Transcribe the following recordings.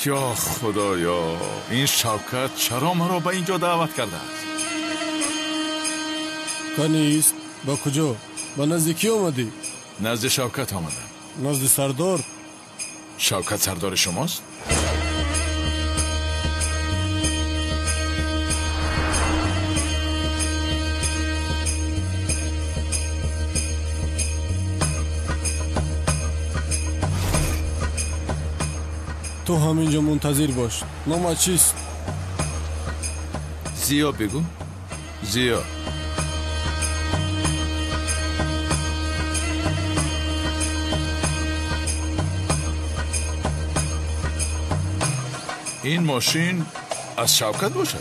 یا خدایا، این شوکت چرا مرا به اینجا دعوت کرده است؟ کنیست؟ با کجا؟ با نزدیکی آمدی؟ نزد شوکت آمدم. نزد سردار؟ شوکت سردار شماست؟ تو همینجا منتظر باش. نامت چیست؟ زیا بگو. زیا. این ماشین از شوکت باشه؟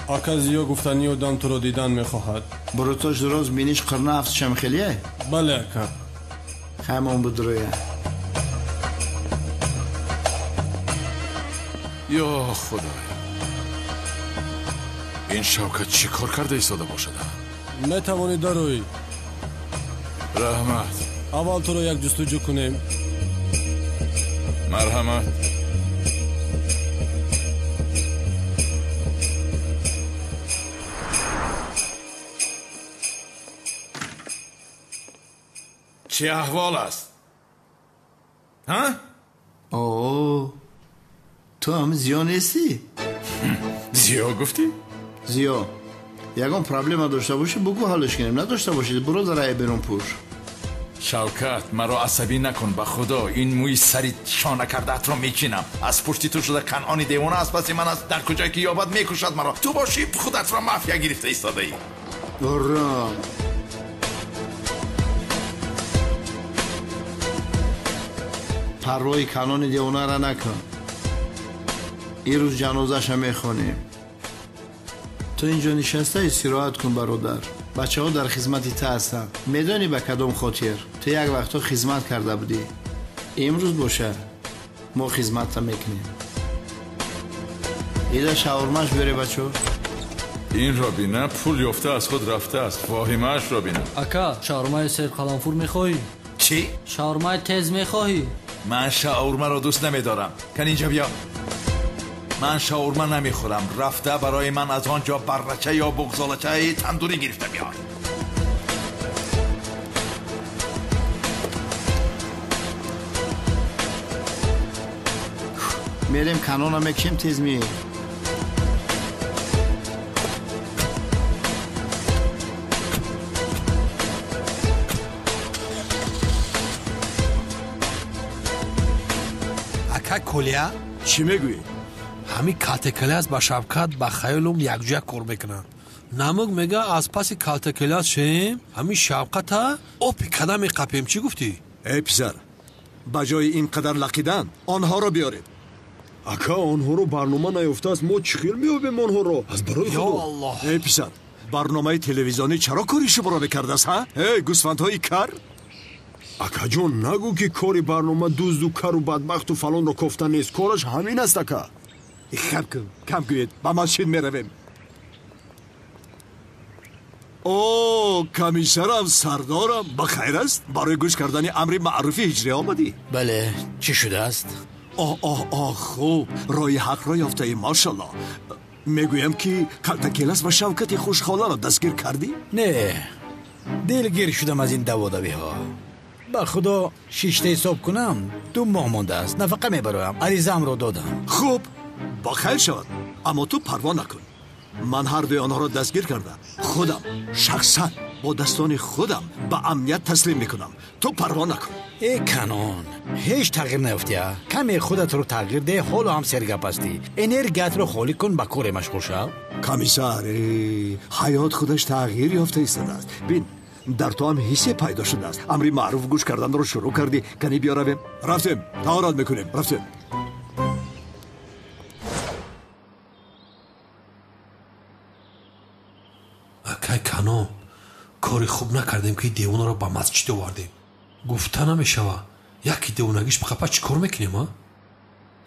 آکا زیا گفتنی و دام تو رو دیدن میخواهد. بروتاش درست بینیش قرنه افت شمخلیه؟ بله اکا. همون بود رویه. یا خدایا، این شوکت چی کار کرده ایستاده باشد؟ نتوانی داروی. رحمت. اول تو رو یک جستجو کنیم. مرحمت. چه احوال است؟ ها؟ اوه، تو هم زیا نیستی؟ زیا گفتی؟ زیا یکم پرابلم داشته باشی بگو حالش کنیم، نداشته باشید برو در برون پور. شوکت مرا عصبی نکن به خدا. این موی سری شانه کرده ات را میچینم. از پشتی تو شده کنعانی دیوانه است. پس من از در کجایی که یابد میکشد مرا. تو باشی خودت را مافیا گرفته ایستاده ای. برام پروای کنان دیوانه را نکن. این روز جنازش هم میخونیم. تو اینجا نشسته استراحت کن برادر. بچه ها در خدمتی تا هستن. میدانی به کدام خاطر تو یک وقتا خدمت کرده بودی. امروز باشه ما خدمت تا میکنیم. ایده شاورماش بره بچه ها. این را بینه پول یافته از خود رفته است. واهیمه‌اش را بینه. اکا شاورمای سر قلمفور میخوایی؟ چی؟ شاورمای تز میخوایی؟ من شاورما را دوست نمیدارم. کن اینجا بیا. من شاورما نمیخورم. رفته برای من از آنجا برچه یا بغزالچه تندوری گرفته بیار. میریم کنان هم کم تیز می. اکا کلیا چی میگوی؟ همین کالتکلاس با شبکت با خیالم یک جا کار میکنن. نمک میگه از پس کالتکلاس شیم همین شبکت ها اپی کدم قپیم. چی گفتی؟ ای پسر، بجای اینقدر لقیدن آنها رو بیارید. اکا آنها رو برنامه نیفته است. ما چخیر میابیم آنها رو از برای یا خدا. الله. ای پسر، برنامه تلویزیونی چرا کاری شما را بکرده است ها؟ ای گوسفندهای کر. اکا جان نگو که کاری برنامه دزد و کر و بدبخت و فلان رو کفتن نیست. کارش همین است اکا. کم گوید با ماشین میرویم. او کمیسرم سردارم بخیر است؟ برای گوش کردن امر معروفی هجری آمدی؟ بله. چی شده است؟ آه خوب، رای حق را یافته ای ماشالله. میگویم که کالتکلاس و شوکت خوشخاله را دستگیر کردی؟ نه، دلگیر شدم از این دوادوی ها. با خدا شیشته حساب کنم 2 ماه مانده است. نفقه میبرایم. عریضم رو دادم. خوب، با خیر شود، اما تو پروا نکن. من هر دوی آنها را دستگیر کردم. خودم شخصا با دستان خودم به امنیت تسلیم میکنم. تو پروا نکن. ای کنون هیچ تغییر نیفتی. کمی خودت رو تغییر ده. حالا هم سرگپ هستی. انرژیت رو خالی کن با کار مشغول شو. کمیسر، حیات خودش تغییر یافته ایستاده است. بین در تو هم حسی پیدا شده است. امری معروف گوش کردن رو شروع کردی. کنی بیا رویم. رفتیم تهارت میکنیم. رفتیم. اکای کنو کاری خوب نکردیم که دیوونه رو با مسجد آوردیم. گفته نمیشوه یکی دیوونگیش بخپا چی کار میکنیم ها؟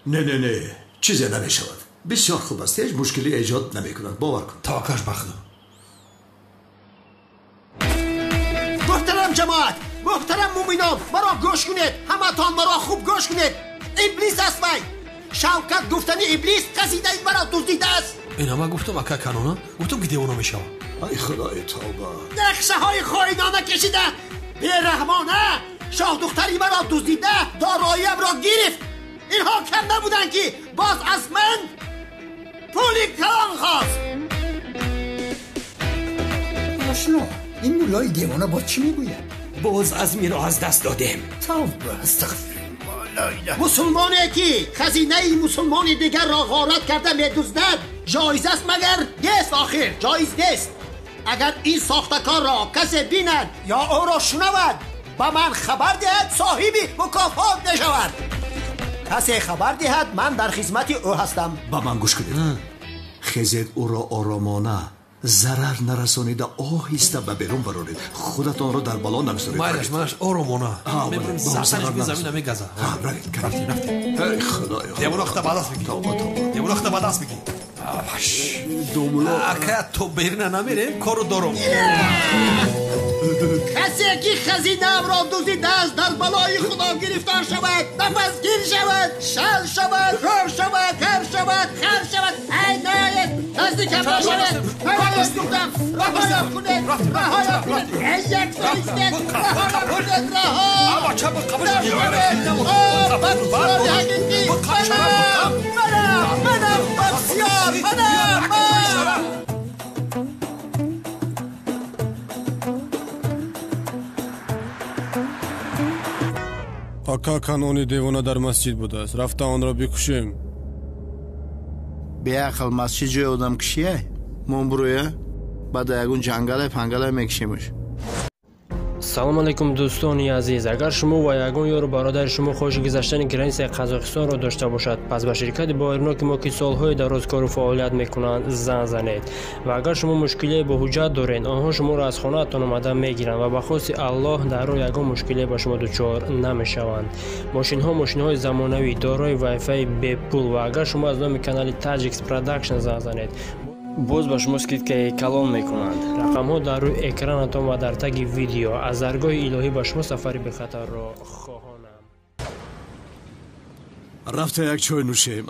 نه چیزی نمیشود. بسیار خوب است. هیچ مشکلی ایجاد نمیکند. باور کن. توکلش بخدا. محترم جماعت، محترم مومنان، مرا گوش کنید. همتان مرا خوب گوش کنید. ابلیس است وی. شوکت گفتنی ابلیس قصیده ای مرا دزدیده است. این همه گفتم اکا کانونا گفتم که دیوانه میشم. ای خدای توبه. نقشه های خائنانه کشیده. بیرحمانه شاه دختری مرا دزدیده، داراییم را گرفت. اینها کم نبودن که باز از من پولی کلان خواست. آشنا این مولای دیوانه با چی میگوید؟ باز از میرا از دست دادیم. توبه استغفر. مسلمانی که خزینه مسلمان دیگر را غارت کرده میدزدد جایز است مگر؟ نیست آخر، جایز نیست. اگر این ساختکار را کسی بیند یا او را شنود با من خبر دهد، صاحبی مکافات نشود. کسی خبر دهد من در خدمت او هستم. با من گوش کنید. خیزید او را آرامانه ضرر نرسانیده آهسته به بیرون برانید. خودتان را در بلا نگذارید. مایلش آرامانه میبریم سرسنش به زمین نمیگذه. رفتیم. ای خدای. دیوانه اختا بعد است بگی. دیوانه اختا بعد است بگی. دوملا اکا تو بیرون نمیره کارو دارم. کسی که خزینه‌ام را دزدیده است در بلای خدا گرفتار شود، نفس گیر شود، شل شود، رار شود، کر شود، خر شود. ای نایت نزدیکم نشود. رهایت گفتم، رهایت کنید، رهایت کنید. ای یک فریستت، رهایت کنید، رها. اما چه بقبش بسیار حقیقی منم بسیار منم. آکا کانونی دیوانه در مسجد بوده است. رفته آن را بکشیم. بیعقل مسجد جای آدم کشیه من برویه بعد یکون جنگل پنگل میکشیمش. سلام علیکم دوستانی عزیز. اگر شما و یگان یار برادر شما خواهش گذشتن گرنس قزاقستان را داشته باشد، پس به شرکت بایرناک ما که سالهای دراز کار و فعالیت میکنند زنگ زنید. و اگر شما مشکلی با حجت دارین، آنها شما را از خانه‌تان آمده میگیرند و به خواست الله در راه یگان مشکلی با شما دچار نمیشوند. ماشین‌های زمانوی دارای وای فای بی پول. و اگر شما از نام کانال تاجیکس پروداکشن زنگ زنید، باز به شما که کلام میکنند. رقم ها در روی اکرانتان و در تگ ویدیو. از درگاه الهی به شما سفری به خطر را خواهانم. رفته یک چای نوشیم.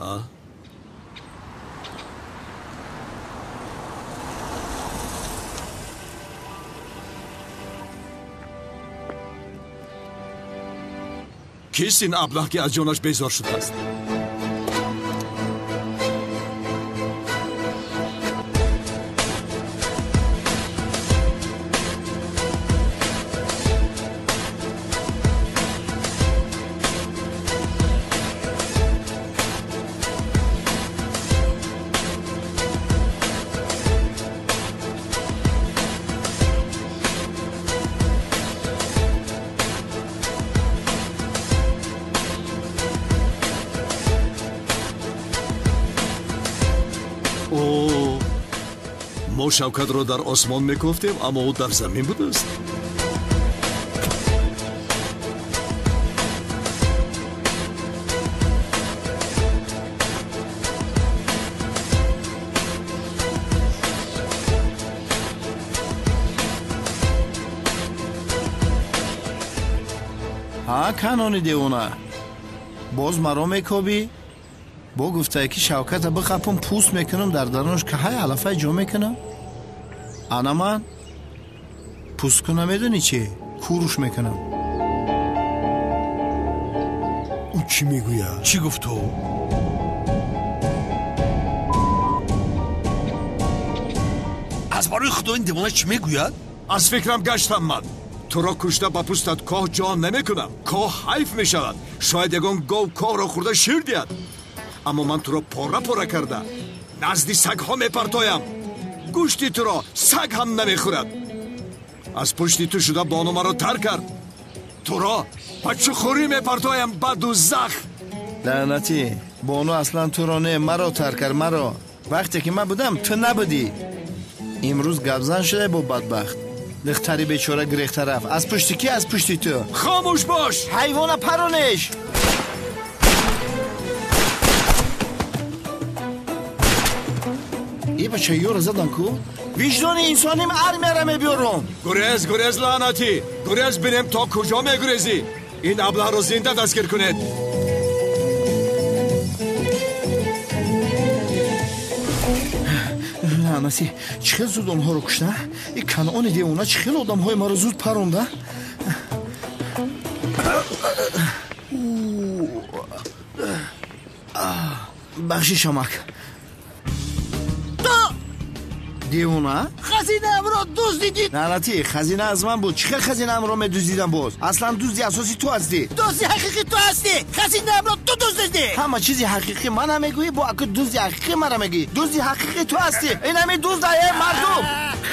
کیست این ابله که از جانش بیزار شده است؟ ما شوکت را در آسمان میکفتیم اما او در زمین بوده است. کانونی دیوانه باز مرا میکوبی؟ با گفته که شوکت بخپم پوست میکنم در درونش که های علفه جا میکنم. انا من پوست کنم میدونی چی؟ کورش میکنم. او چی میگوید؟ چی گفت تو؟ از برای خدا این دیوانه چی میگوید؟ از فکرم گشتم من. تو را کشته با پوستت کاه جا نمیکنم. کاه حیف میشود. شاید یگان گاو کاه را خورده شیر دید. اما من تو را پاره کرده نزدی سگ ها میپرتایم. گوشتی تو را سگ هم نمیخورد. از پشتی تو شده بانو مرا تر کرد. تو را بچه خوری میپرتایم به دوزخ. لعنتی بانو اصلا تو را نه مرا تر کرد. مرا وقتی که من بودم تو نبودی. امروز گبزن شده با بدبخت. دختری بیچاره گریخته رفت. از پشتی کی؟ از پشتی تو. خاموش باش. حیوان پرونش. бачаёро задан ку виҷдони инсоним ар мера мебиёрам. гурез лаънатӣ, гурез бинем то куҷо мегурезӣ. ин аблаҳро зинда дастгир кунед. лаънатӣ чӣ хел зуд онҳоро кушта? и канони девона чӣ хел одамҳои маро зуд паронда? бахшишамак девона хазинаамро дуздидӣ. лаънатӣ хазина аз ман буд. чӣ хел хазинаамро медуздидам боз? аслан дузди асоси ту ҳастӣ. дузди ҳақиқӣ ту ҳастӣ. хазинаамро ту дуздидӣ. ҳама чизи ҳақиқӣ мана мегӯӣ, бо аку дузди ҳақиқӣ мара мегӣ. дузди ҳақиқӣ ту ҳастӣ. инами дузда е мардум.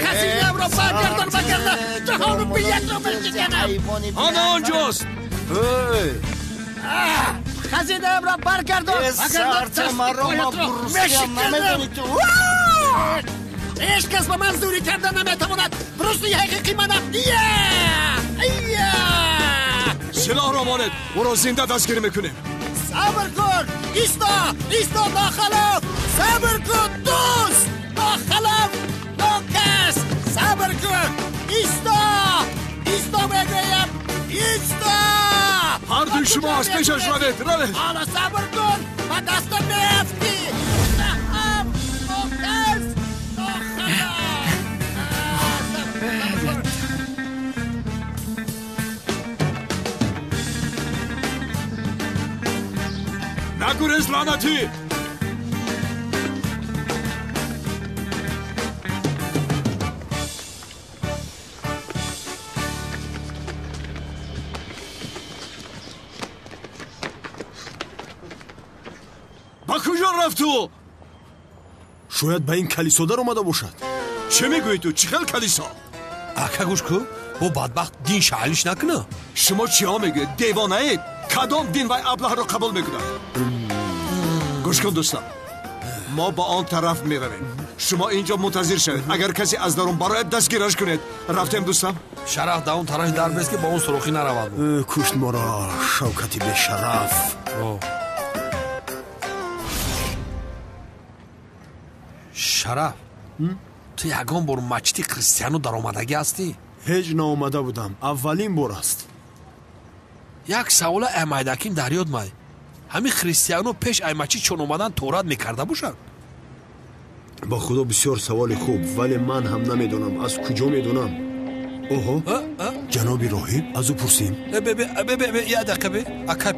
хазинаамро баргардон вагарна ҷаҳону биятро бешиканам. ана онҷост. хазинаамро баргардон сарта маро бурусиам намедонӣ ту. ҳеҷ кас ба ман зӯрӣ карда наметавонад. рӯстуи ҳақиқӣ манам. силоҳро монед, ӯро зинда дастгир мекунем. сабр кун. исто нохалоф. сабр кун дӯст. нохалоф нокас. сабр кун. исто мегӯям. исто. ҳардуи шумо аз пешаш равед. ҳоло сабр кун. ба дастам меафтӣ. нагурез лаънатӣ. ба куҷо рафту? шояд ба ин калисо дар омада бошад. чӣ мегӯӣ ту? чӣ хел калисо? ака гӯш кун, бо бадбахт дин шаҳалиш накуна. шумо чиҳо мегӯед? девонаед? кадом дин вай аблаҳро қабул мекунад? гӯш кун дӯстам, мо ба он тараф меравем. шумо инҷо мунтазир шавед. агар касе аз дарун барояд дастгираш кунед. рафтем дӯстам. шараф да он тарафи дар бест ки ба он сурохӣ наравад. кушт моро шавкати бешараф. шараф, ту ягон бор мачити христиану даромадагӣ ҳастӣ? ҳеҷ наомада будам. аввалин бор аст. як савола амайдаким дар ёд май. ҳамин христиану пеш аймачи чон омадан торат мекарда бошанд? ба худо бисёр саволи хуб, вале ман ҳам намедонам. аз куҷо медонам? оҳо, ҷаноби роҳиб, аз ӯ пурсем. я дақиқа бе. акай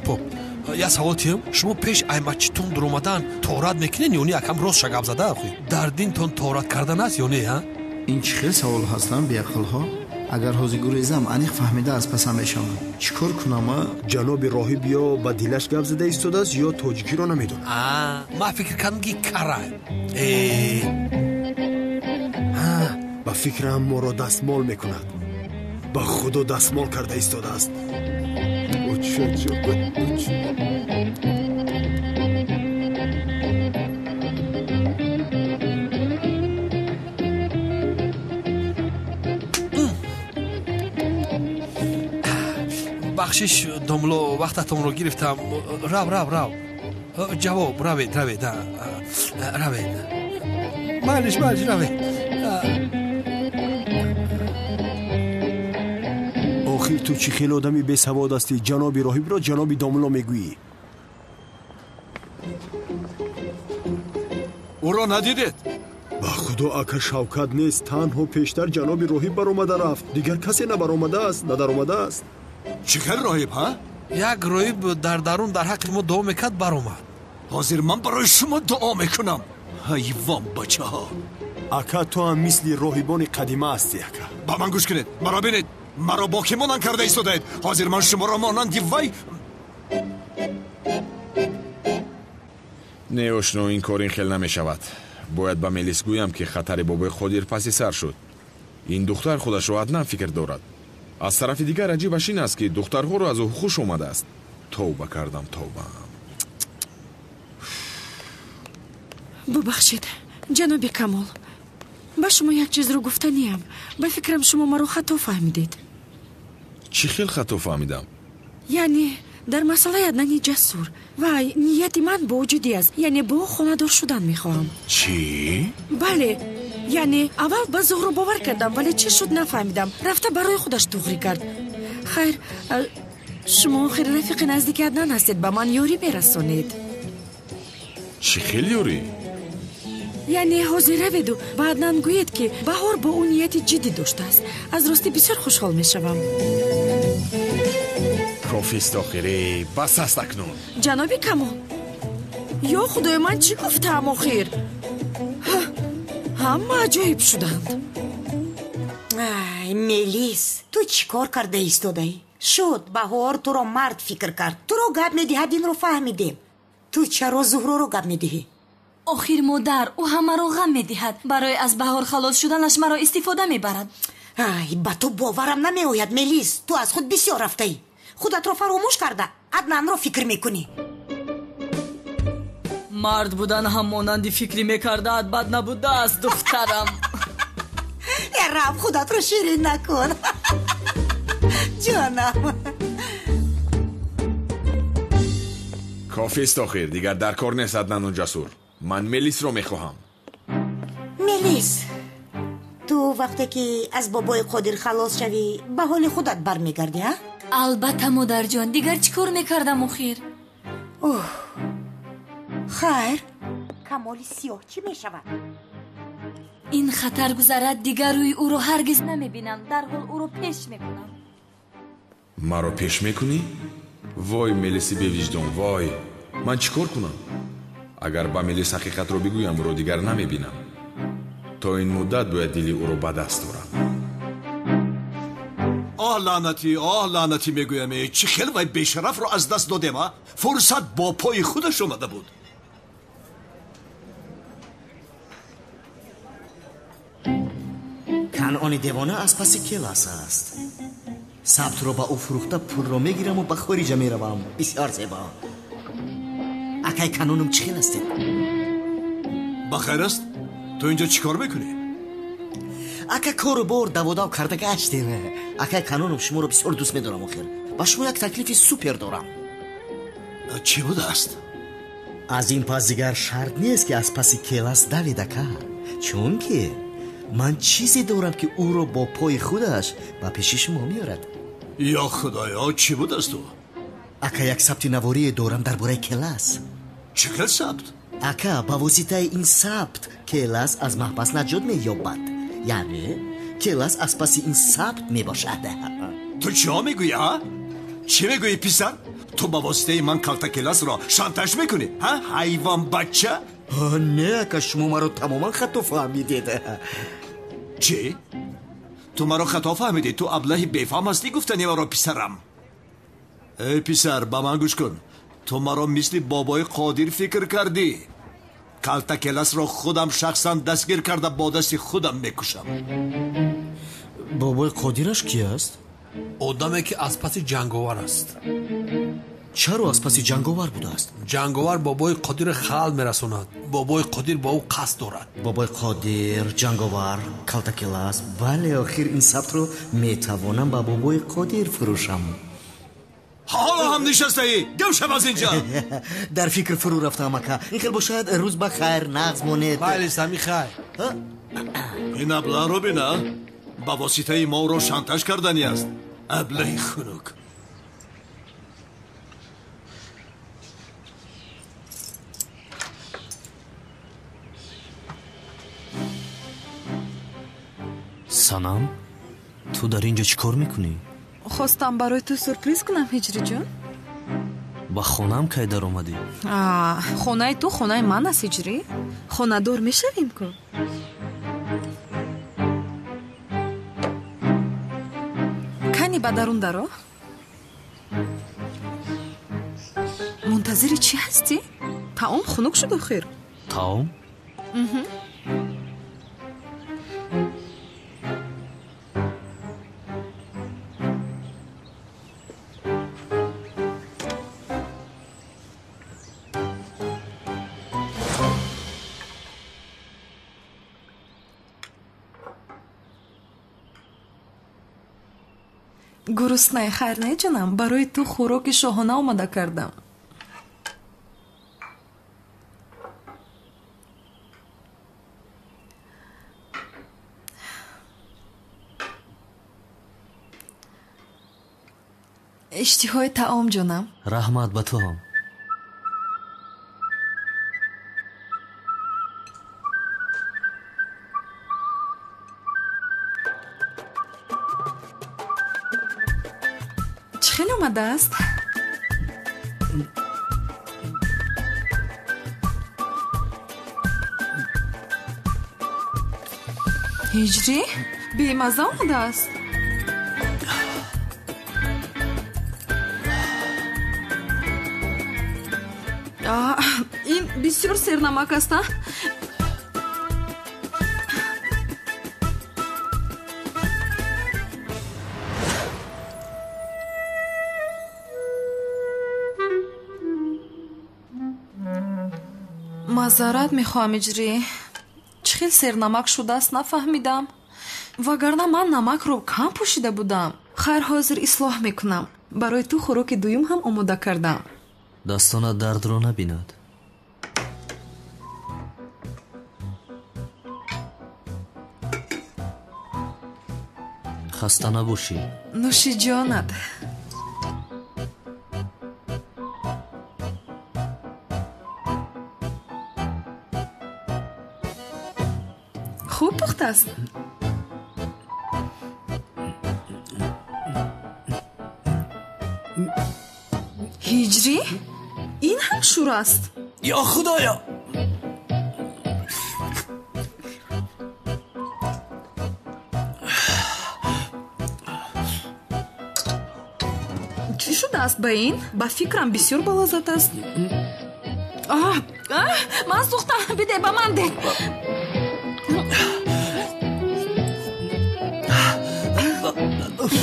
поп, я савол тиём. шумо пеш аймачитон дуромадан торат мекунед ё не? якам рост шагаб зада ахӯ. дар динтон торат кардан аст ё не? ин чӣ хел савол ҳастам беақлҳо? агар ҳозир гурезам аниқ фаҳмида аз пасам мешавам. чӣ кор кунам? ҷаноби роҳиб ё ба дилаш гап зада истодааст ё тоҷикиро намедонам. ман фикр кардам ки карай. ба фикрам моро дастмол мекунад. ба худо дастмол карда истодааст. бахшиш домло, вақтатонро гирифтам. рав ҷавоб равед. малиш равед. охир ту чӣ хел одами бесавод ҳастӣ? ҷаноби роҳибро ҷаноби домло мегӯӣ. ӯро надидед? ба худо ака шавкат нест. танҳо пештар ҷаноби роҳиб баромада рафт. дигар касе набаромадааст, надаромадааст. чӣ хел роҳиб? як роҳиб дар дарун дар ҳаққи мо дуо мекард баромад. ҳозир ман барои шумо дуо мекунам. ҳайвон бачаҳо. ака ту ҳам мисли роҳибони қадима ҳастӣ. ака ба ман гӯш кунед. маро бинед. маро бо ки монанд карда истодаед. ҳозир ман шуморо монанди вай. не ошно, ин кор ин хел намешавад. бояд ба мелис гӯям ки хатари бобои қодир паси сар шуд. ин духтар худашро аднан фикр дорад. аз тарафи дигар аҷибаш ин аст ки духтарҳоро аз ӯ хуш омадааст. товба кардам, товба. бубахшед ҷаноби камол, ба шумо як чизро гуфтаниям. ба фикрам шумо маро хато фаҳмидед. чӣ хел хато фаҳмидам? яъне дар масъалаи аднани ҷасур вай нияти ман бо ҷиддӣ аст, яъне бо хонадор шудан мехоҳам. чӣ? бале, яъне аввал ба Зуҳро бовар кардам, вале чӣ шуд нафаҳмидам. Рафта барои худаш туғрӣ кард. хайр, шумо охир рафиқи наздики Аднан ҳастед, ба ман ёрӣ мерасонед. чӣ хел ёрӣ? яъне ҳозир раведу ба Аднан гӯед ки Баҳор бо ӯ нияти ҷиддӣ доштааст. аз ростӣ бисёр хушҳол мешавам. кофист охирӣ, бас аст акнун. ҷаноби Камол, ё худои ман чӣ гуфтаам охир? ҳама аҷоиб шуданд. ай Мелис, ту чӣ кор карда истодаӣ? шуд Баҳор туро мард фикр кард. туро гап медиҳад, инро фаҳмидем. ту чаро Зуҳроро гап медиҳӣ? охир модар, ӯ ҳамаро ғам медиҳад. барои аз Баҳор халос шуданаш маро истифода мебарад. ай ба ту боварам намеояд Мелис. ту аз худ бисёр рафтаӣ. худатро фаромӯш карда Аднанро фикр мекунӣ. мард будан ҳам монанди фикри мекардаат бад набудааст духтарам. раф худатро ширин накун. ҷонам. кофист охир, дигар дар кор нест Аднану ҷасур. ман Мелисро мехоҳам. Мелис, ту вақте ки аз бобои Қодир халос шавӣ ба ҳоли худат бармегардӣ, а? албатта модарҷон, дигар чӣ кор мекардам охир? хайр, Камоли сиёҳ чӣ мешавад? ин хатар гузарад, дигар рӯи ӯро ҳаргиз намебинам. дарҳол ӯро пеш мекунам. маро пеш мекунӣ? вой Мелиси бевиҷдон, вой. ман чӣ кор кунам? агар ба Мелис ҳақиқатро бигӯям, ӯро дигар намебинам. то ин муддат бояд дили ӯро ба даст дорам. оҳ лаънатӣ мегӯям, чӣ хел вай бешарафро аз даст додем, а? фурсат бо пои худаш омада буд. канъони девона аз паси Келас аст. сабтро ба ӯ фурӯхта пулро мегираму ба хориҷа меравам. бисёр зебо. акай канунум чӣ хел астед? ба хайр аст? ту инҷо чӣ кор мекунӣ? ака кору бор даводав карда гаштем. акай канунум шуморо бисёр дӯст медорам. охир ба шумо як таклифи супер дорам. чӣ будааст? аз ин пас дигар шарт нест ки аз паси Келас давед ака. чунки ман чизе дорам ки ӯро бо пои худаш ба пеши шумо меорад. ё худоё, чӣ будааст ӯ? ака як сабти наворие дорам дар бораи Келас. чӣ хел сабт? ака ба воситаи ин сабт Келас аз маҳбас наҷот меёбад. яъне Келас аз паси ин сабт мебошад. ту чиҳо мегӯӣ, а? чӣ мегӯӣ писар? ту ба воситаи ман калта Келасро шантаж мекунӣ, ҳа? ҳайвон бача? не ака, шумо маро тамоман хато фаҳмидед. чӣ? ту маро хато фаҳмидӣ? ту аблаҳи бефаҳм ҳастӣ гуфтани маро писарам? эй писар, ба ман гӯш кун. ту маро мисли бобои Қодир фикр кардӣ. калта Келасро худам шахсан дастгир карда бо дасти худам мекушам. бобои Қодираш ки аст? одаме ки аз паси ҷанговар аст. чаро аз паси ҷанговар будааст? ҷанговар бобои Қодир хал мерасонад. бобои Қодир бо ӯ қасд дорад. бобои Қодир, ҷанговар, калта Келас. бале, охир ин сабтро метавонам ба бобои Қодир фурӯшам. ҳоло ҳам нишастаӣ? гам шав аз инҷа. дар фикр фурӯ рафтам ака. ин хел бошад рӯз ба хайр, нағз монед. байли сами хайр. ин аблаъро бина, ба воситаи моро шантаж кардани аст. аблаи хунук. санам, ту дар инҷо чӣ кор мекунӣ? хостам барои ту сюрприз кунам ҳиҷриҷон. ба хонаам кай даромадӣ? хонаи ту хонаи ман аст ҳиҷрӣ. хонадор мешавем ку. кани ба дарун даро. мунтазири чӣ ҳастӣ? таом хунук шуд охир. таом? гуруснае хайр не ҷонам, барои ту хӯроки шоҳона омода кардам. иштиҳои таом ҷонам. раҳмат ба ту ҳам. чӣ хел омадааст? ҳиҷрӣ бемазза омадааст. ин бисёр сернамак аст. мазарат мехоҳам иҷрӣ. чӣ хел сернамак шудааст нафаҳмидам. вагарна ман намакро кам пӯшида будам. хайр, ҳозир ислоҳ мекунам. барои ту хӯроки дуюм ҳам омода кардам. дастонат дардро набинад. хаста набошӣ. нӯши ҷонат. хуб пухтааст. ҳиҷрӣ ин ҳам шур аст. ё худоё! чӣ шудааст ба ин? ба фикрам бисёр балаззат аст. ман сӯхтам. биде ба ман де.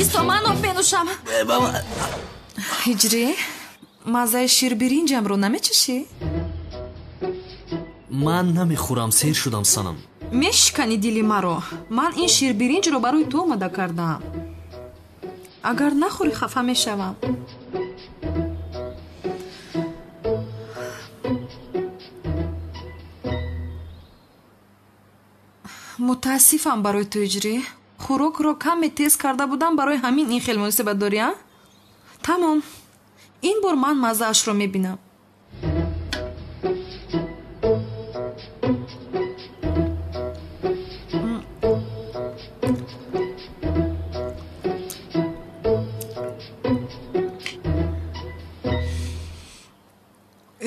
исто ман об менӯшам. ҳиҷрӣ маззаи ширбиринҷамро намечашӣ? ман намехӯрам, сер шудам санам. мешикани дили маро. ман ин ширбиринҷро барои ту омода кардам. агар нахӯрӣ хафа мешавам. мутаассифам барои ту иҷрӣ. хӯрокро каме тез карда будам, барои ҳамин ин хел муносибат дорӣ. тамом. ин бор ман маззаашро мебинам.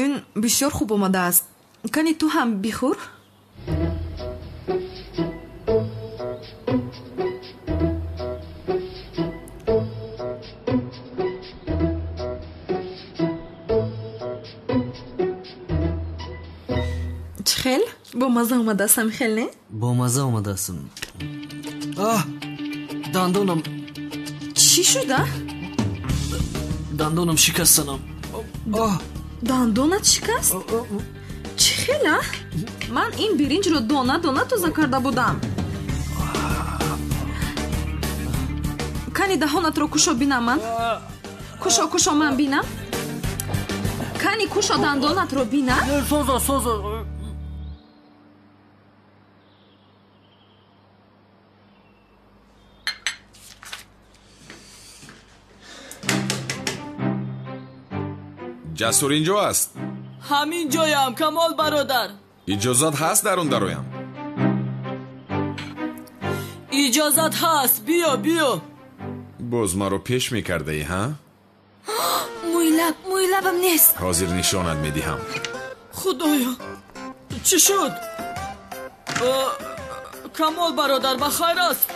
ин бисёр хуб омадааст. кани ту ҳам бихӯр. бомазза омадаастам хел не? бомазза омадаастам. дандонам. чӣ шуда? дандонам шикаст санам. дандонат шикаст? чӣ хела? ман ин биринҷро дона дона тоза карда будам. кани даҳонатро кушо бинам ман. кушо ман бинам. кани кушо дандонатро бинам. соза. ҷасур инҷо аст? ҳамин ҷоям, Камол бародар. иҷозат ҳаст дар он дароям? иҷозат ҳаст. биё. боз маро пеш мекардаӣ, ҳа? мӯйлабам нест. ҳозир нишонат медиҳам. худоё, чӣ шуд? Камол бародар, ба хайр аст?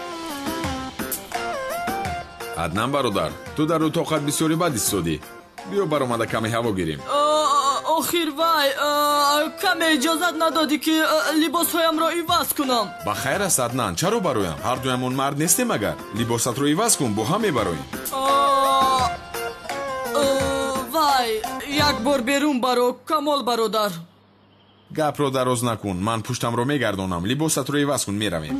аднан бародар, ту дар утоқат бисёри бад истодӣ. биё баромада каме ҳаво гирем. охир вай каме иҷозат надодӣ ки либосҳоямро иваз кунам. ба хайр аст Аднан, чаро бароям? ҳардуямон мард нестем агар? либосатро иваз кун, бо ҳам мебароем. вай як бор берун баро, Камол бародар. гапро дароз накун, ман пуштамро мегардонам. либосатро иваз кун, меравем.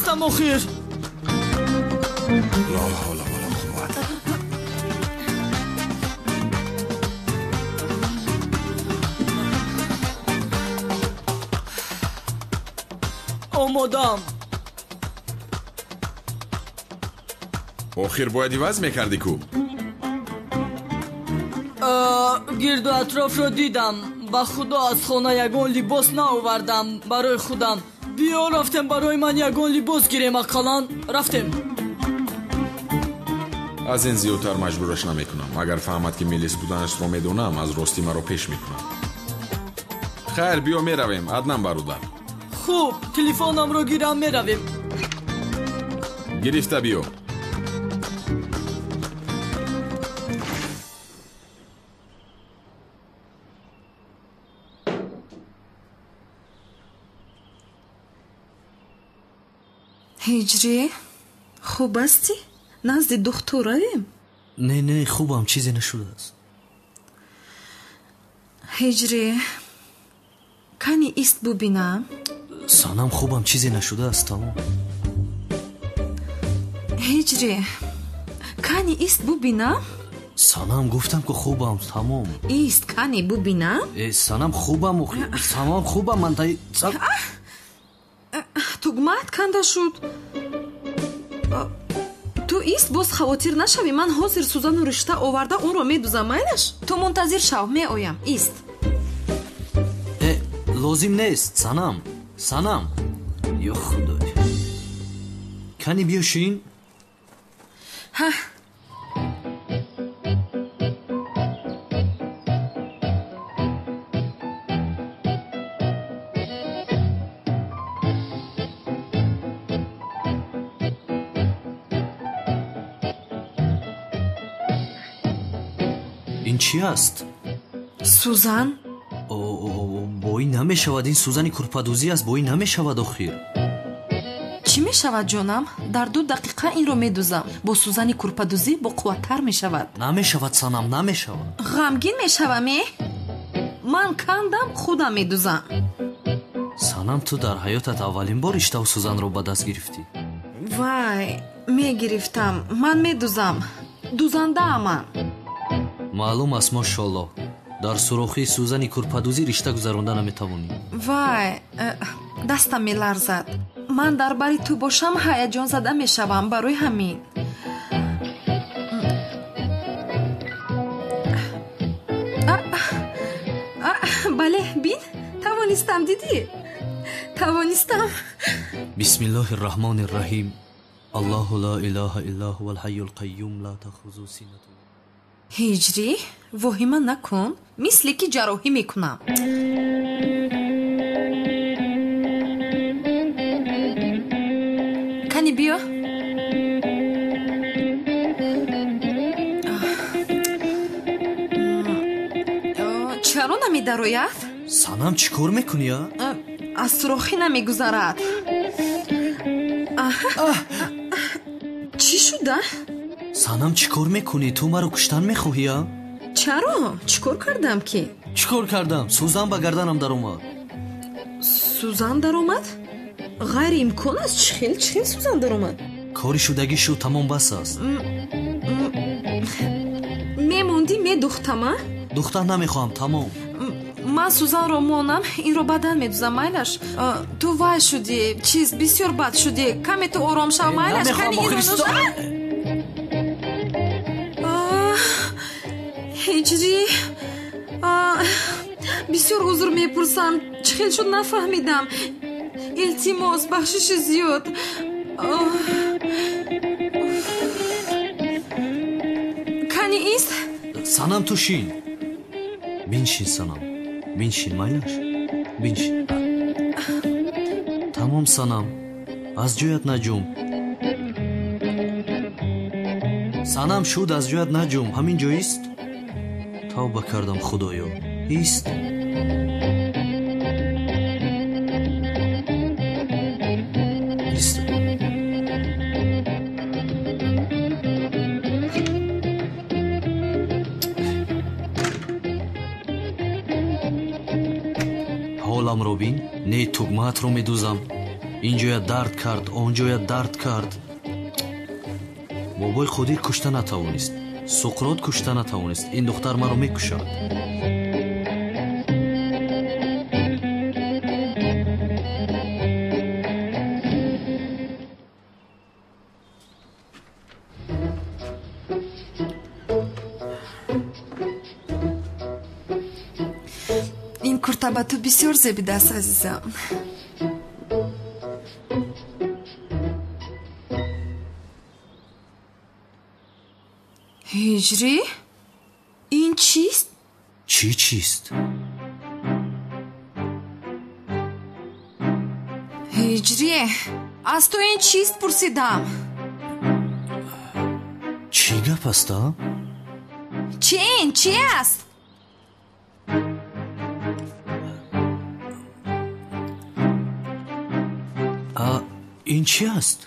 رفتم آخر. لا حول ولا قوت. آمادم. آخر باید عوض میکردی کو؟ گرد و اطراف را دیدم. با خدا از خانه یگان لباس نآوردم برای خودم. بیا رفتم برای من یگان لباس گیریم اقلان. رفتم. از این زیادتر مجبورش نمیکنم. اگر فهمد که میلیس بودنش رو میدونم از راستی مرا پیش میکنم. خیر بیا میرویم عدنان برادر. خوب تلفنم رو گیرم میرویم. گرفته بیا. هجری خوب هستی؟ نزد دکتر رویم؟ نه خوبم چیزی نشده است. هجری کنی ایست ببینم؟ سانم خوبم چیزی نشده است تمام. هجری کنی ایست ببینم؟ سانم گفتم که خوبم تمام. ایست کنی ببینم؟ سانم خوبم تمام خوبم من تایی тугмат канда шуд. ту ист боз хавотир нашавӣ. ман ҳозир сузану ришта оварда онро медузам. майлаш ту мунтазир шав меоям. ист лозим нест. санам ё худоё кани биёшин. ҳа ин чи аст? сузан. бо ин намешавад. ин сузани курпадӯзӣ аст. бо ин намешавад охир. чӣ мешавад ҷонам? дар 2 дақиқа инро медузам. бо сузани курпадӯзӣ боқувваттар мешавад. намешавад санам намешавад. ғамгин мешаваме? ман кандам худам медузам. санам ту дар ҳаётат аввалин бор иштаву сузанро ба даст гирифтӣ? вай мегирифтам. ман медузам. дузандааман. маълум аст мошолло дар сурохи сузани курпадӯзӣ ришта гузаронда наметавонӣ. вай дастам меларзад. ман дар бари ту бошам ҳаяҷон зада мешавам. барои ҳамин бале бин тавонистам. дидӣ тавонистам. бисмиллоҳи рраҳмони рраҳим. аллоҳу ла илоҳа илло ҳувал ҳайюл қайюм ла таъхузуҳу синатун. هجری واهمه نکن. مثل که جراحی میکنم. کنی بیا. چرا نمیدروید؟ سانم چی کار میکنی؟ از سراخی نمیگذرد. چی شده؟ санам чӣ кор мекунӣ? ту маро куштан мехоҳӣ? чаро? чӣ кор кардам ки? чӣ кор кардам? сузан ба гарданам даромад. сузан даромад? ғайриимкон аст. чӣ хел сузан даромад? кори шудагӣ шуд тамом бас аст. мемондӣ медухтама? духтан намехоҳам тамом. ман сузанро монам инро бадан медузам. майлаш ту вай шудӣ. чиз бисёр бад шудӣ. каме ту ором шав. майлаш кани инро هجری بسیار عذر میپرسم. چه خیلی شد نفهمیدم. التماس بخشش زیاد. کنی ایست؟ سانم تو شین. بینشین سانم. بینشین مایلش. بینشین. تمام سانم. از جویت نجوم. سانم شد از جویت نجوم. همین جاییست؟ توبه کردم خدایا. ایست. ایست. حالم رو بین. نه توگمت رو میدوزم инҷоя дард кард, онҷоя дард кард. бобои қодир кушта натавонист, суқрот кушта натавонист. Ин духтар маро мекушад. ин курта ба ту бисёр зебидааст азизам. ҳиҷрӣ, ин чист? Чӣ чист? ҳиҷрӣ, аз ту ин чист пурсидам. Чӣ гап аст? Чи ин чи аст? ин чӣ аст?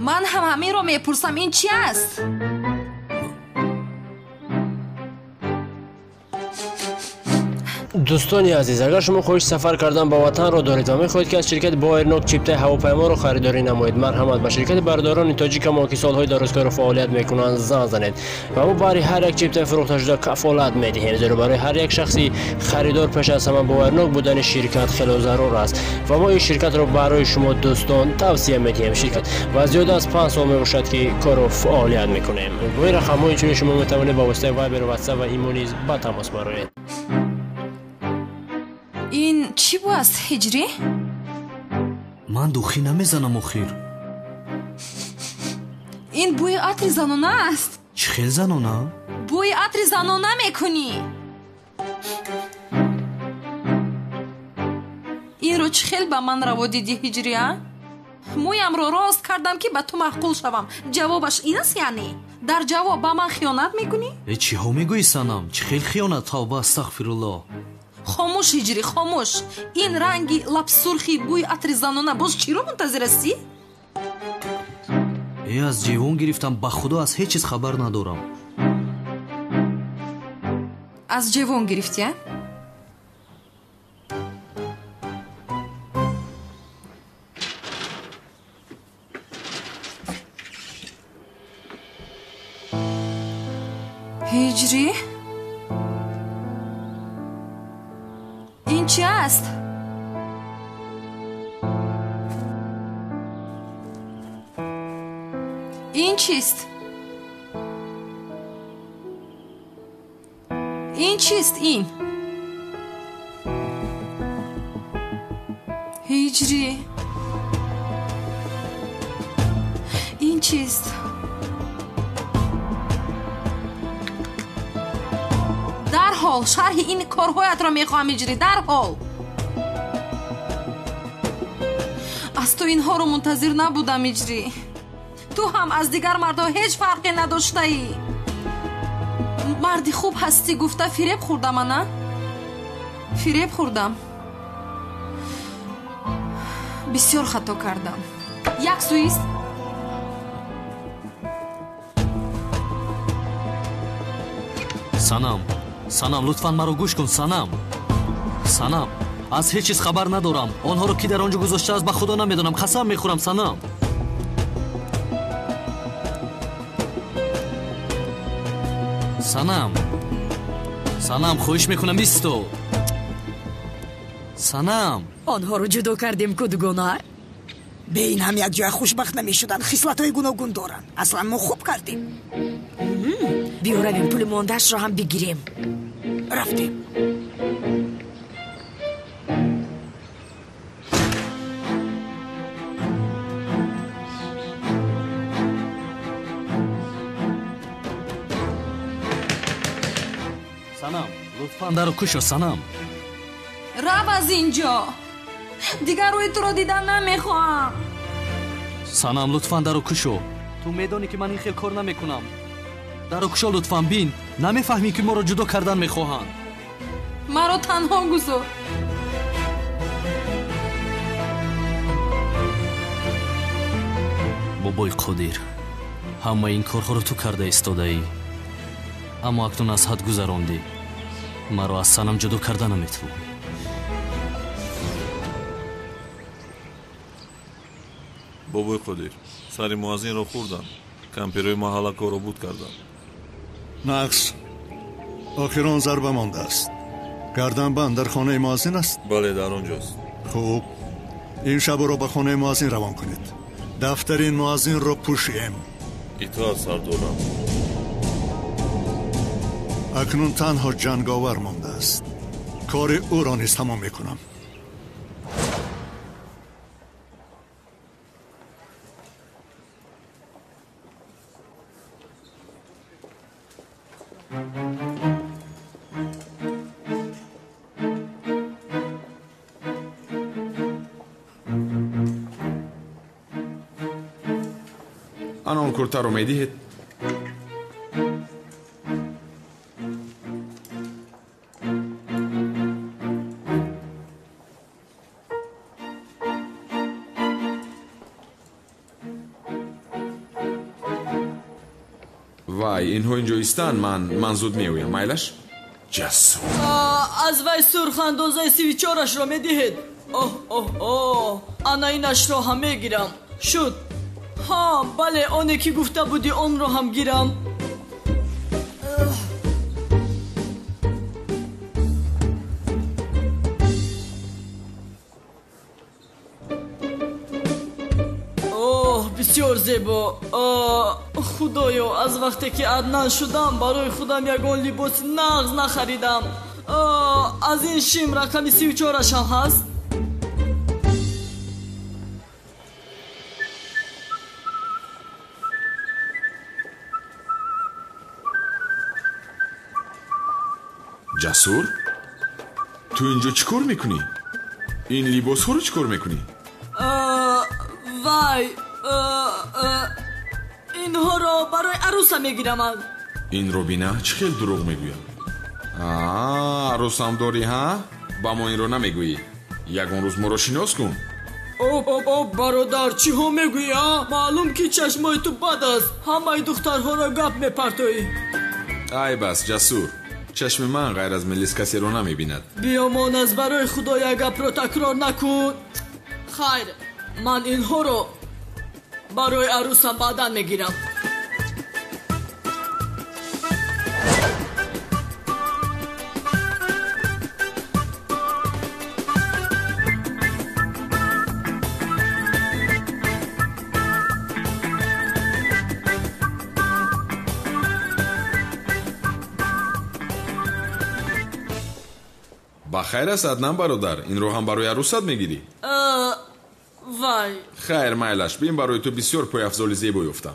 ман ҳам ҳаминро мепурсам, ин чи аст? дӯстони азиз, агар шумо хоҳиш сафар кардан ба ватанро доред ва мехоҳед ки аз ширкати Боернок чиптаи ҳавопайморо харидорӣ намоед, марҳамат, ба ширкати бардорони тоҷикамо ки солҳои дарозкору фаъолият мекунанд зан занед ва мо баъри ҳар як чиптаи фурӯхташуда кафолат медиҳем, зеро барои ҳар як шахси харидор пеш аз ҳама Боернок будани ширкат хело зарур аст ва мо ин ширкатро барои шумо дӯстон тавсия медиҳем. Ширкат ва зиёда аз 5 сол мебошад ки кору фаъолият мекунем. бо ин рақамҳо инчунин шумо метавонед ба воситаи Вайбер, ватсап ва имо низ ба тамос бароед. ин чӣ бу аст ҳиҷрӣ? ман духӣ намезанам охир. ин бӯи атри занона аст. чӣ хел занона? бӯи атри занона мекунӣ. инро чӣ хел ба ман раво дидӣ ҳиҷрия? мӯямро рост кардам ки ба ту маҳқул шавам. ҷавобаш ин аст яъне? дар ҷавоб ба ман хиёнат мекунӣ? чиҳо мегӯӣ санам? чӣ хел хиёнат? тавба, астағфируллоҳ. хомӯш ҳиҷрӣ, хомӯш. ин ранги лабсурхи бӯи атри занона боз чиро мунтазир астӣ? аз ҷевон гирифтам, ба худо аз ҳеҷ чиз хабар надорам. аз ҷевон гирифтӣ? ҳиҷрӣ, ин чӣ аст? ин чист? ин чист? ин ҳиҷрӣ, ин чист? дарҳол шарҳи ин корҳоятро мехоҳам ҳиҷрӣ, дарҳол. аз ту инҳоро мунтазир набудам ҳиҷрӣ. ту ҳам аз дигар мардҳо ҳеҷ фарқе надоштаӣ. марди хуб ҳастӣ гуфта фиреб хӯрдам ана? фиреб хӯрдам. бисёр хато кардам. як сӯист? санам, санам, лутфан маро гӯш кун. санам, санам, аз ҳеҷ чиз хабар надорам. онҳоро ки дар он ҷо гузоштааст ба худо намедонам. қасам мехӯрам. санам, санам, санам, хоҳиш мекунам исто. санам, онҳоро ҷудо кардем ку дугона. бе ин ҳам якҷоя хушбахт намешуданд. хислатҳои гуногун доранд. аслан мо хуб кардем. биё равем пули мондаашро ҳам бигирем. рафтем. санам, лутфан дару кушо. санам, рав аз ин ҷо. дигар рӯи туро дидан намехоҳам. санам, лутфан дару кушо. ту медонӣ ки ман ин хел кор намекунам. дару кушо лутфан. бин, намефаҳмӣ ки моро ҷудо кардан мехоҳанд. маро танҳо гузор. бобои қодир, ҳамаи ин корҳоро ту карда истодаӣ, аммо акнун аз ҳад гузарондӣ. маро аз санам ҷудо карда наметавонӣ. بابای قدیر سر موازین رو خوردن کمپیروی محله رو بود کردن نقص آخر آن ضربه مانده است گردن بند در خانه موازین است؟ بله در آنجاست. خوب این شب رو به خانه موازین روان کنید دفتر این موازین رو پوشیم. اطاعت سردارم. اکنون تنها جنگاور مانده است کار او را نیز تمام میکنم. آن کورتا رو میدهید. وای اینها اینجا ایستن من زود میویم مایلش جسور از وی سرخاندازه 34 را میدهید. اوه انا اینش را هم میگیرم. شد ها بله آنی که گفته بودی آن را هم گیرم. بسیار زیبا. خدایا از وقتی که عدنان شدم برای خودم یگان لباس نغز نخریدم. از این شیم رقم 34 هم هست. جسور تو اینجا چیکار میکنی؟ این لباس ها رو چیکار میکنی؟ وای اینها را برای عروسم میگیرم. این رو بینه چه خیلی دروغ میگویم. عروسم داری ها؟ با ما این رو نمیگویی. یکون روز ما رو شناس کن. برادر چی ها میگویی؟ معلوم که چشمای تو بد است. همه دخترها را گپ میپرتویی. ای بس جسور چشم من غیر از ملیس کسی رو نمیبیند. بیامان از برای خدا یک گپ رو تکرار نکن. خیر من اینها رو برای عروسم بعداً میگیرم. با خیر است عدنان برادر این رو هم برای عروست میگیری؟ وای خیر مایلش بین برای تو بسیار پای افضال زیبایی افتم.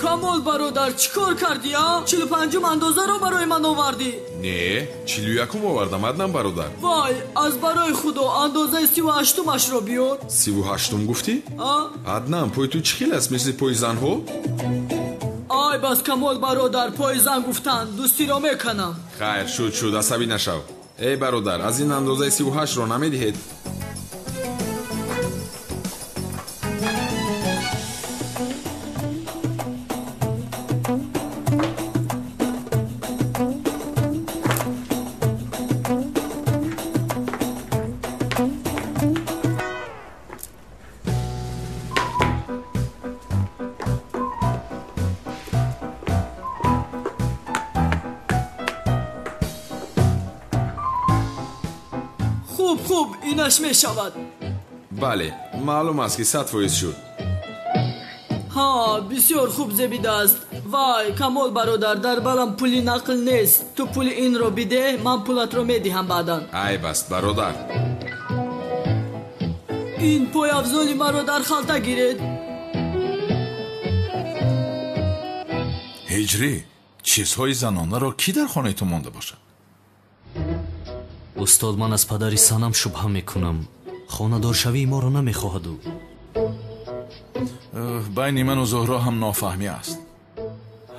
کامل برادر چیکار کردی ها؟ 45 اندازه رو برای من آوردی؟ نه 41 آوردم عدنان برادر. وای از برای خدا اندازه 38 رو بیار. 38 گفتی؟ عدنان پای تو چخیل است مثل پای زن ها؟ آی بس کامل برادر پای زن گفتن دوستی رو میکنم. خیر شد عصبی نشو. ای برادر از این اندازه 38 رو نمیدهید؟ خوب اینش می شود. بله معلوم است که 100% شد. ها بسیار خوب زبیده است. وای کامل برادر در بالم پولی نقل نیست. تو پول این رو بده من پولت رو میدهم بعداً. ای بس برادر این پای افزولی مرا در خالته گیرید. هجری چیزهای زنانه را کی در خانه تو مانده باشد؟ استاد من از پدری سنم شبه میکنم خانه‌دارشوی ما رو نمیخواهد. بین من و زهرا هم نافهمی است.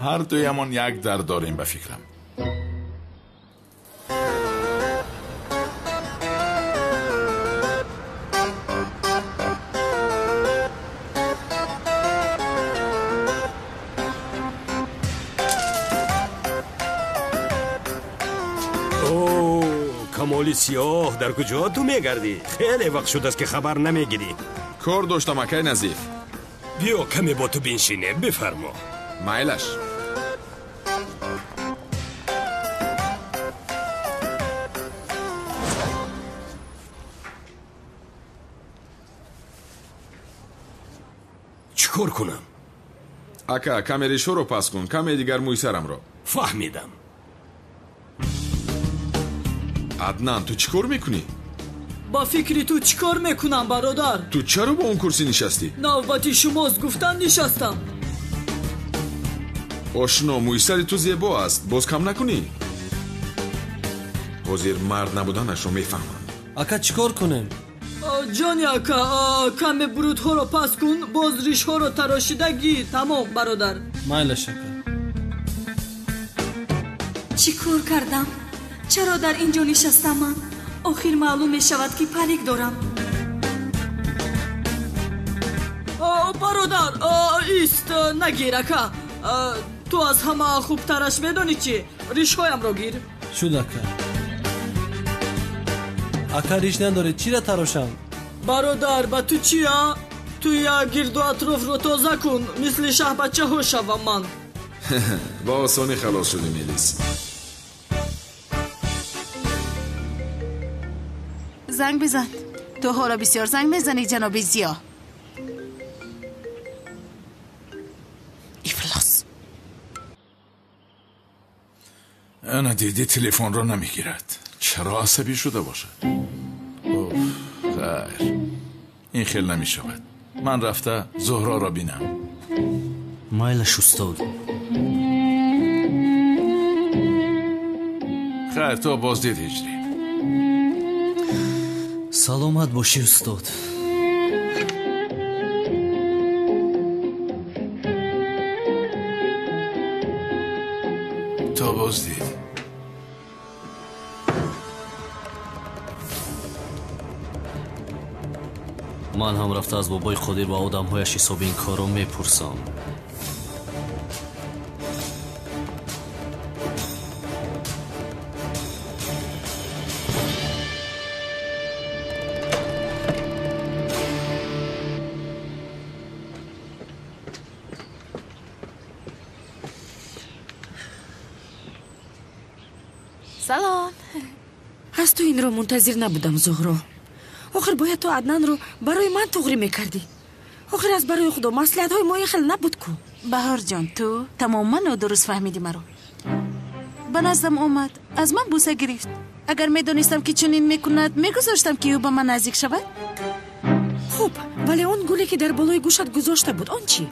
هر دویمان یک درد داریم به فکرم. گل سیاه در کجا تو میگردی؟ خیلی وقت شده است که خبر نمیگیری. کار داشتم اکای نظیف. بیا کمی با تو بنشینیم. بفرما. مایلش. چیکار کنم؟ اکا کمی ریشو رو پس کن، کمی دیگر موی سرم رو. فهمیدم. عدنان تو چیکار میکنی؟ با فکری تو چیکار میکنم برادر؟ تو چرا با اون کرسی نشستی؟ نوبتی شماست گفتن نشستم. آشنا موی سری تو زیبا است، باز کم نکنی. حاضر مرد نبودنش رو میفهمم. اکا چیکار کنیم؟ جانی اکا کمی برودها رو پس کن، باز ریشها رو تراشیده گیر. تمام برادر. مایلش اکا. چی کار کردم؟ چرا در اینجا نشستم من؟ آخر معلوم می شود که پریک دارم. برادر ایست نگیر اکا. تو از همه خوب ترش میدونی چی؟ ریشهایم رو گیر. شد اکا. اکا ریش نداره چی را تراشم؟ برادر با تو چیه؟ تو یا گرد و اطراف رو تازه کن، مثل شه بچه ها شوم من. با آسانی خلاص شدی میلیس. زنگ بزن. تو ها را بسیار زنگ میزنی جناب زیا. افلاس. انا دیدی تلفن رو نمیگیرد. چرا عصبی شده باشد؟ خیر این خیلی نمیشود. من رفته زهرا را بینم. مایلش استاد. خیر تو بازدید هجری. سلامت باشی استاد. تا بازدید. من هم رفته از بابای خودی با آدم هایش حساب این کار رو میپرسم. سلام. از تو این رو منتظر نبودم زهرا. آخر باید تو عدنان رو برای من توغری میکردی. آخر از برای خدا مصلحت های ما خیلی نبود کو. بهار جان تو تماما درست فهمیدی مرا. به نزدم آمد از من بوسه گرفت. اگر میدونستم که چنین میکند میگذاشتم که او به من نزدیک شود. خوب ولی اون گلی که در بالای گوشت گذاشته بود آن چی؟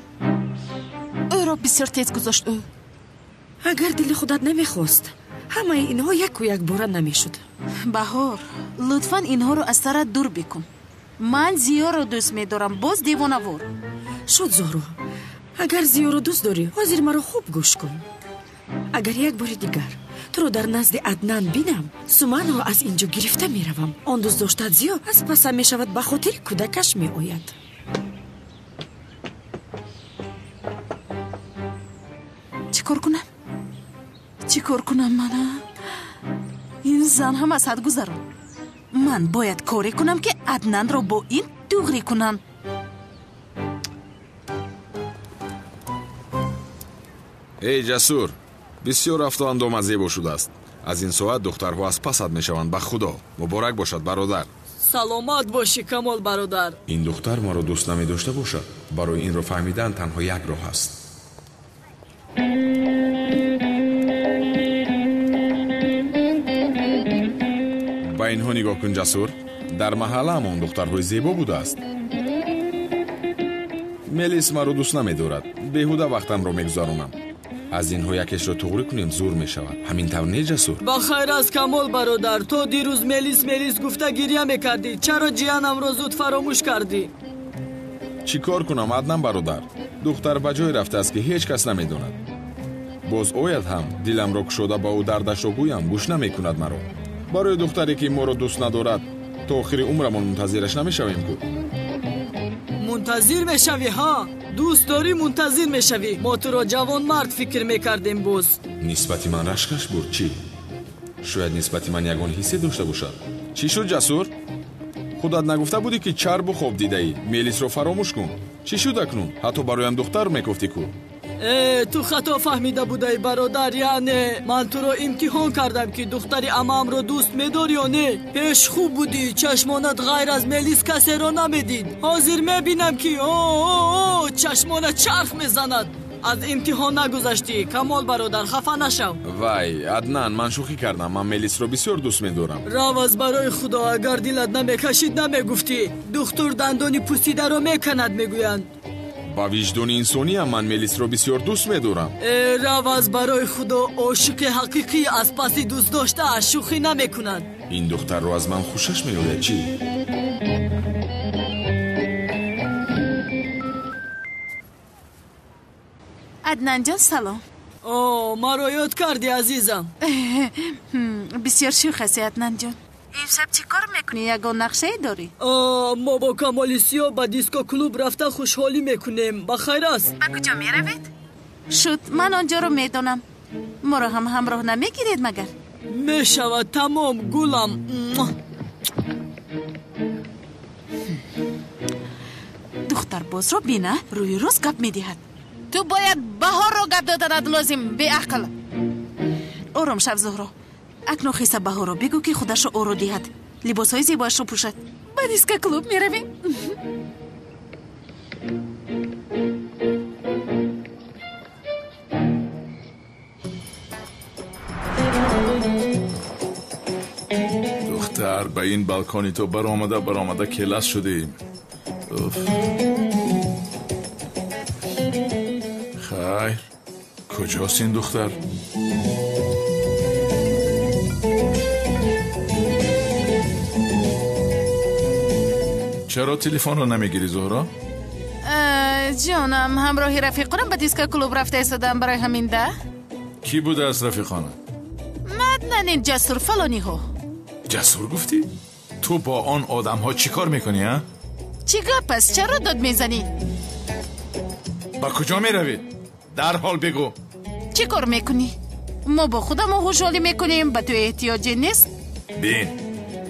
او را بسیار تیز گذاشت او. اگر دل خودت نمیخواست همه اینها یک و یک باره نمیشد. بهار لطفا اینها رو از سرت دور بکن. من زیا رو دوست میدارم باز دیوانه وار. شد زهرا اگر زیا رو دوست داری حاضر مرا خوب گوش کن. اگر یک بار دیگر تو رو در نزد عدنان بینم سومن رو از اینجا گرفته میروم. آن دوست داشتد زیا از پسم میشود به خاطر کودکش میآید. چی کار کنم من؟ این زن هم از حد گذران. من باید کاری کنم که عدنان رو با این دوغری کنم. ای جسور بسیار رفتار دو زیبا شده است. از این ساعت دخترها از پست میشوند. به خدا مبارک باشد برادر. سلامت باشی کمال برادر. این دختر ما رو دوست نمی داشته باشد. برای این رو فهمیدن تنها یک راه است. با اینها نگاه کن جسور. در محله همون دخترهای زیبا بوده است. ملیس ما رو دوست نمی دارد. بیهوده وقتم رو میگذارونم. از اینها یکیش رو توغری کنیم زور می شود. همین طور نه جسور؟ با خیر از کمال برادر. تو دیروز ملیس گفته گریه میکردی. چرا جیانم رو زود فراموش کردی؟ چی کار کنم عدنان برادر؟ دختر بجای رفته است که هیچ کس نمی داند. باز اوید هم دیلم رو کشوده با او دردش رو گویم گوش نمی کند مرا. برای دختری که ما رو دوست ندارد تا آخر عمرمون منتظرش نمیشویم که؟ منتظر میشوی ها؟ دوست داری منتظر میشوی؟ ما تو را جوان مرد فکر میکردیم. باز نسبتی من رشکش بود چی؟ шояд нисбати ман ягон ҳиссе дошта бошад. чӣ шуд ҷасур? худат нагуфта будӣ ки чарбу хоб дидаӣ? Мелисро фаромӯш кун. чӣ шуд акнун? ҳатто бароям духтар мекуфтӣ ку? ту хато фаҳмида будаи бародар. яъне ман туро имтиҳон кардам ки духтари амаамро дӯст медорӣ ё не. пеш хуб будӣ, чашмонат ғайр аз Мелис касеро намедид. ҳозир мебинам ки чашмонат чарх мезанад. аз имтиҳон нагузаштӣ. камол бародар, хафа нашав. вай Аднан, ман шӯхӣ кардам. ман Мелисро бисёр дӯст медорам. раваз, барои худо, агар дилат намекашид намегуфтӣ. духтур дандони пусидаро меканад мегӯянд. ба виҷдони инсониам ман Мелисро бисёр дӯст медорам. раваз, барои худо, ошиқи ҳақиқӣ аз паси дӯст доштааш шӯхӣ намекунад. ин духтарро аз ман хушаш меояд чӣ? аднанҷон салом. маро ёд кардӣ азизам. бисёр шӯх ҳасти аднанҷон. имшаб чӣ кор мекунӣ? ягон нақшае дорӣ? мо бо Камоли Сиё ба диско клуб рафта хушҳолӣ мекунем. ба хайр аст. ба куҷо меравед? шуд, ман онҷоро медонам. моро ҳам ҳамроҳ намегиред магар? мешавад, тамом, гулам. духтарбозро бина, рӯи рост гап медиҳад. ту бояд баҳорро гап доданад лозим, беақл. ором шав зуҳро. акнун хиса баҳорро бигӯ ки худашро оро диҳад, либосҳои зебоашро пӯшад. ба диска клуб меравем. духтар, ба ин балкони то баромада келас шудем. хайр, куҷост ин духтар? чаро телефонро намегирӣ зуҳро? ҷонам, ҳамроҳи рафиқонам ба диска клуб рафта истодам. барои ҳамин да кӣ будааст рафиқона? наднанин ҷасур фалониҳо. ҷасур гуфтӣ? ту бо он одамҳо чӣ кор мекунӣ? чӣ гап аст? чаро дод мезанӣ? ба куҷо меравед? дарҳол бигӯ. чӣ кор мекунӣ? мо бо худамо хушҳолӣ мекунем, ба ту эҳтиёҷе нест. бин,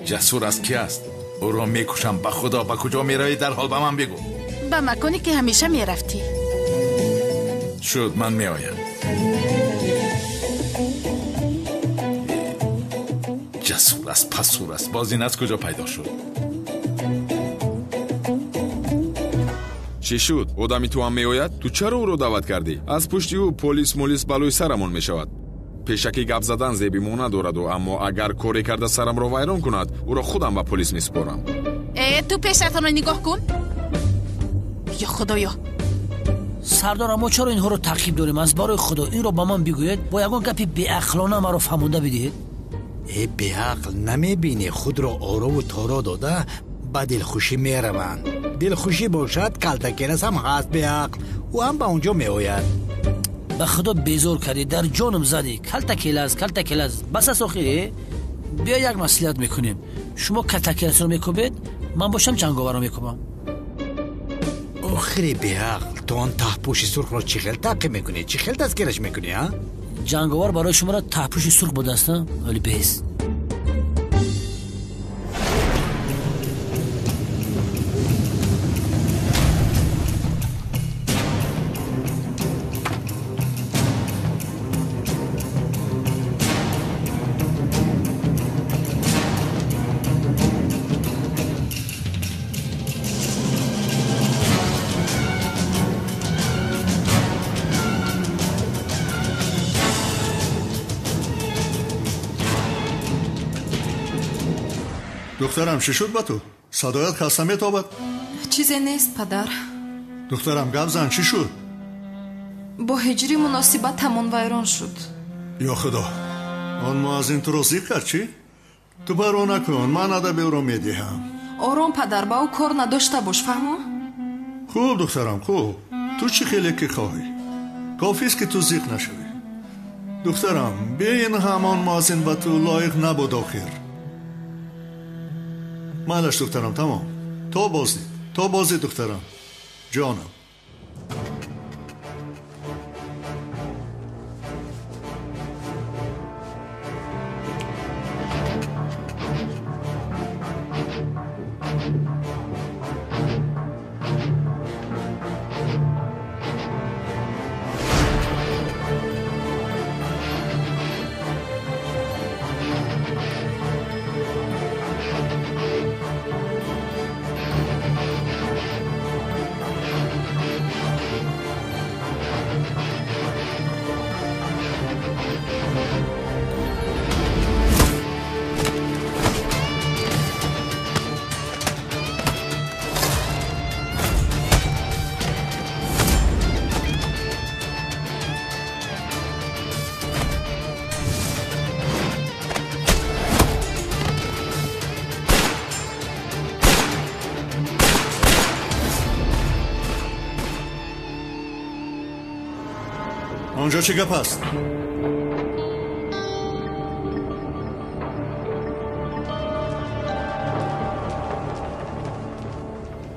ҷасур аз кӣ аст? ӯро мекушам. ба худо, ба куҷо меравӣ? дарҳол ба ман бигӯ. ба маконе ки ҳамеша мерафтӣ. шуд, ман меоям. ҷасур аст, пасур аст. боз ин аз куҷо пайдо шуд? чӣ шуд? одами ту ҳам меояд? ту чаро ӯро даъват кардӣ? аз пушти ӯ полис балои сарамон мешавад. пешакӣ гап задан зеби мо надораду, аммо агар коре карда сарамро вайрон кунад, ӯро худам ба полис месупорам. ту пешатонро нигоҳ кун. ё худоё, сардор, аммо чаро инҳоро таъқиб дорем? аз барои худо инро ба ман бигӯед. бо ягон гапи беақлона маро фаҳмонда бидиҳед. беақл намебинӣ? худро орову торо дода ба дилхушӣ мераванд. дилхушӣ бошад, калтакелас ҳам ҳаст беақл. ӯ ҳам ба онҷо меояд. ба худо безор кардӣ, дар ҷоным задӣ. калтакелас бас аст охире. биё як маслиҳат мекунем. шумо калтакеласро мекӯбед, ман бошам ҷанговарро мекӯбам. охири беақл, то он таҳпӯши сурхро чӣ хел таъқиб мекунӣ? чӣ хел дастгираш мекунӣ? ҷанговар барои шуморо таҳпӯши сурх будааст, вале бес. духтарам, чӣ шуд ба ту? садоят хаста метобад? чизе нест, падар. духтарам, гап зан, чӣ шуд? бо ҳиҷрӣ муносибатамон вайрон шуд. ё худо, он муаззин туро зид кард чӣ? ту баро накун, ман адаби ӯро медиҳам. ором падар, ба ӯ кор надошта бош, фаҳмо? хуб духтарам, хуб. ту чӣ хеле ки хоҳӣ. кофист ки ту зиқ нашавӣ. духтарам, беин ҳамон муаззин ба ту лоиқ набуд охир. майлаш духтарам, тамом. то бозӣ духтарам, ҷонам. آنجا چه گپ است؟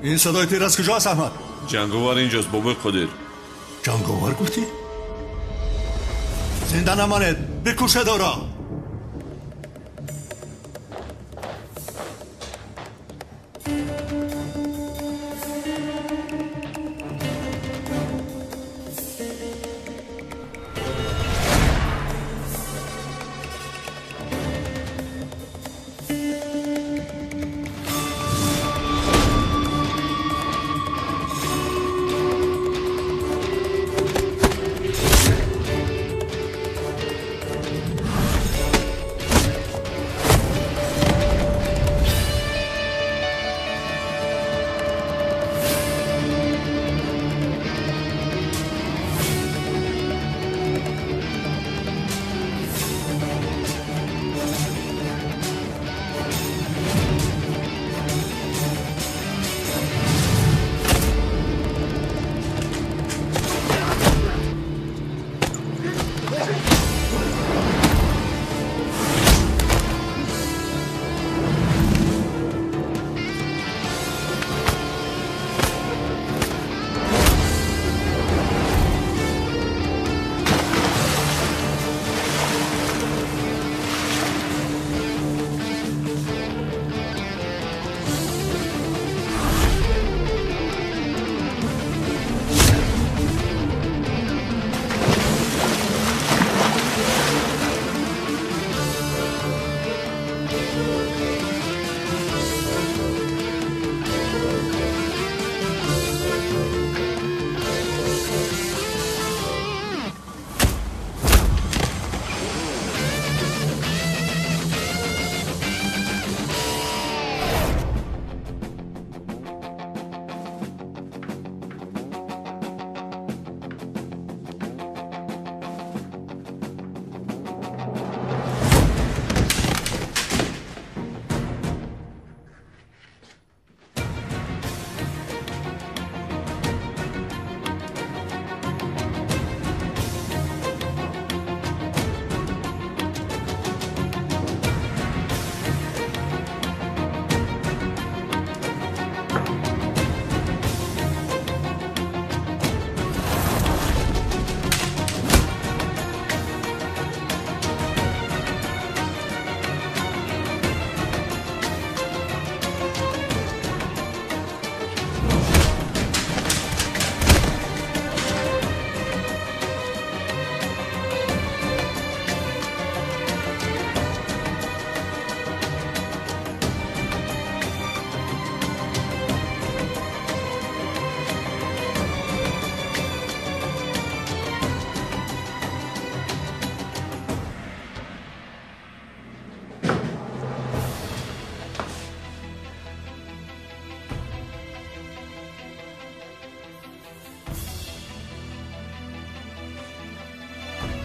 این صدای تیر از کجا است احمد؟ جنگاور اینجاست بابا قدیر. جنگاور گفتی؟ زنده نماند، بکشه دارا.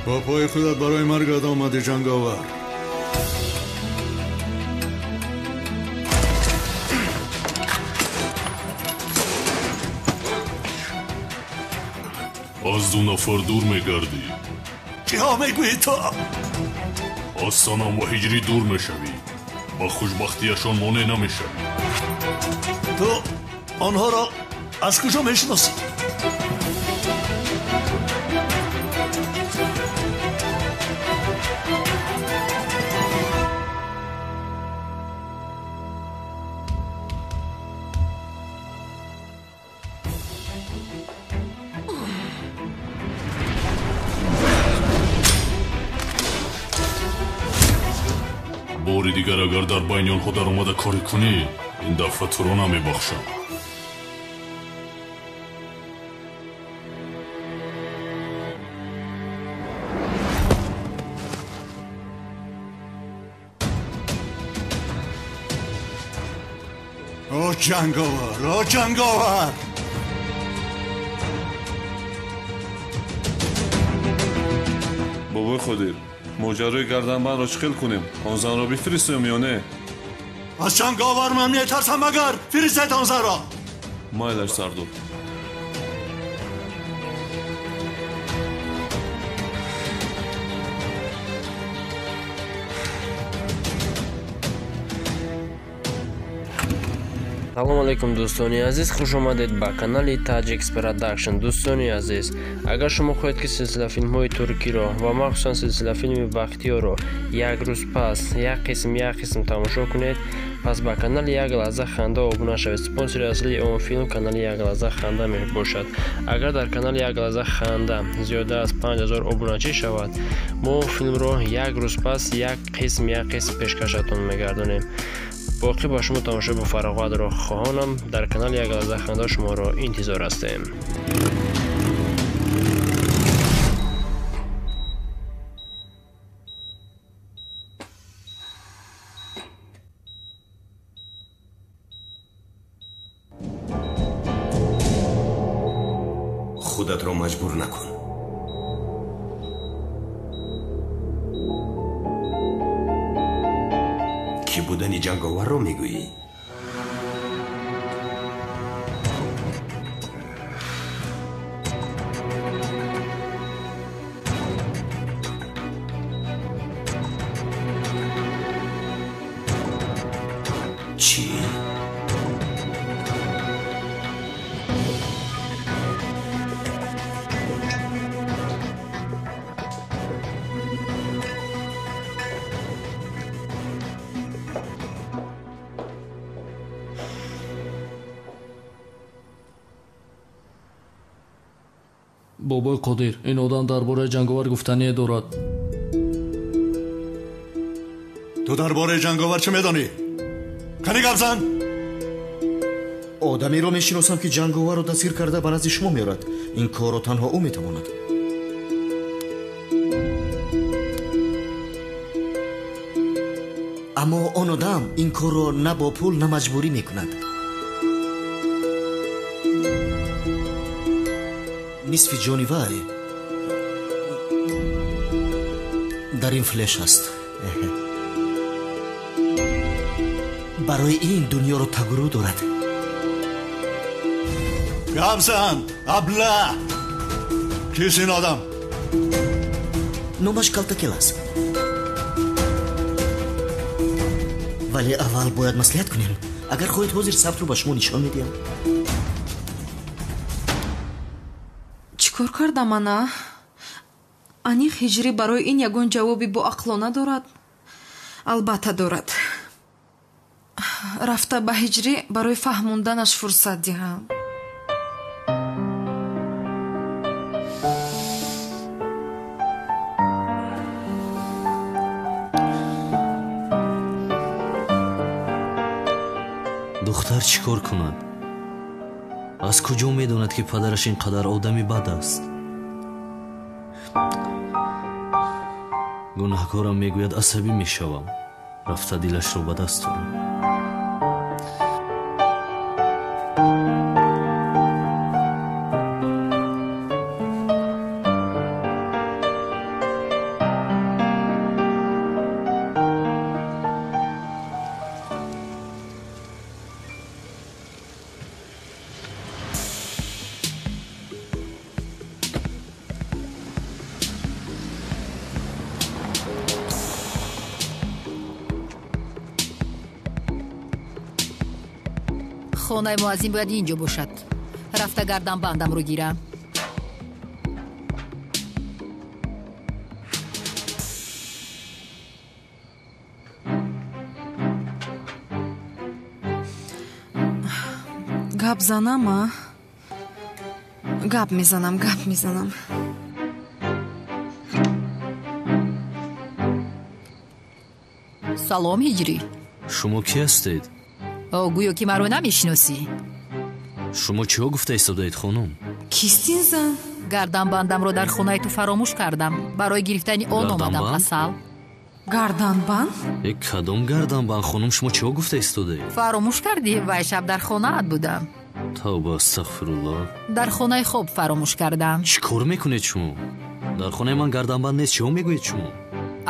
با پای خودت برای مرگت آمده جنگاور. از 2 نفر دور میگردی. چی ها میگویی تو؟ از سنم و هجری دور میشوی. با خوشبختیشان مانع نمیشوی. تو آنها را از کجا میشناسی؟ باری دیگر اگر در بین آنها در اومده کاری کنی این دفعه تو رو نمیبخشم. آه جنگاور، آه جنگاور. بابای خودیر ماجرای گردنبند را چخیل کنیم؟ آن زن را بفرستیم یا نه؟ از جنگاور من میترسم مگر فرستید آن زن را. مایلش سردار. салом алейкум дӯстони азиз, хуш омадед ба канали Tajix Production. Дӯстони азиз, агар шумо хоҳед ки силсила филмҳои туркиро ва махсусан силсила филми Бахтиёро як рӯз пас як қисм тамошо кунед, пас ба канали Як лаҳза ханда обуна шавед. Спонсори аслии он филм канали Як лаҳза ханда мебошад. Агар дар канали Як лаҳза ханда зиёда аз 5000 обуначӣ шавад, мо филмро як рӯз пас як қисм пешкашатон мегардонем. боқӣ ба шумо тамошои бо фароғатро хоҳонам. Дар канали Як лаҳза ханда шуморо интизор ҳастем. خودت را مجبور نکن. کی بودن جنگاور را میگویی؟ چی؟ бобои қодир, ин одам дар бораи ҷанговар гуфтание дорад. ту дар бораи ҷанговар чӣ медонӣ? кани гап зан. одамеро мешиносам ки ҷанговарро дастгир карда ба назди шумо меорад. ин корро танҳо ӯ метавонад. аммо он одам ин корро на бо пул на маҷбурӣ мекунад. нисфи ҷони вай дар ин флеш аст. барои ин дуньёро тагурӯ дорад. гапзан абла. кист ин одам? номаш калтакел аст. вале аввал бояд маслиҳат кунем. агар хоҳед ҳозир сабтро ба шумо нишон медиҳам. кор кардам ана? аниқ ҳиҷрӣ барои ин ягон ҷавоби боақлона дорад? албатта дорад. рафта ба ҳиҷрӣ барои фаҳмонданаш фурсат диҳам. духтар чӣ кор кунад? аз куҷо медонад ки падараш ин қадар одами бад аст? гунаҳкорам мегӯяд асабӣ мешавам. рафта дилашро ба даст орам. хонаи муаззин бояд инҷо бошад. рафта гардан бандамро гирам. гап занама? гап мезанам. салом ҳиҷрӣ. шумо ки ҳастед? гӯё ки маро намешиносӣ. шумо чиҳо гуфта истодаед хонум? кист ин зан? гарданбандамро дар хонаи ту фаромӯш кардам. барои гирифтани он омадам асал. гарданбанд? кадом гарданбанд хонум? шумо чиҳо гуфта истодаед? фаромӯш кардӣ? вай шаб дар хонаат будам. тавба астағфируллоҳ. дар хонаи хоб фаромӯш кардам. чӣ кор мекунед шумо? дар хонаи ман гарданбанд нест. чиҳо мегӯед шумо?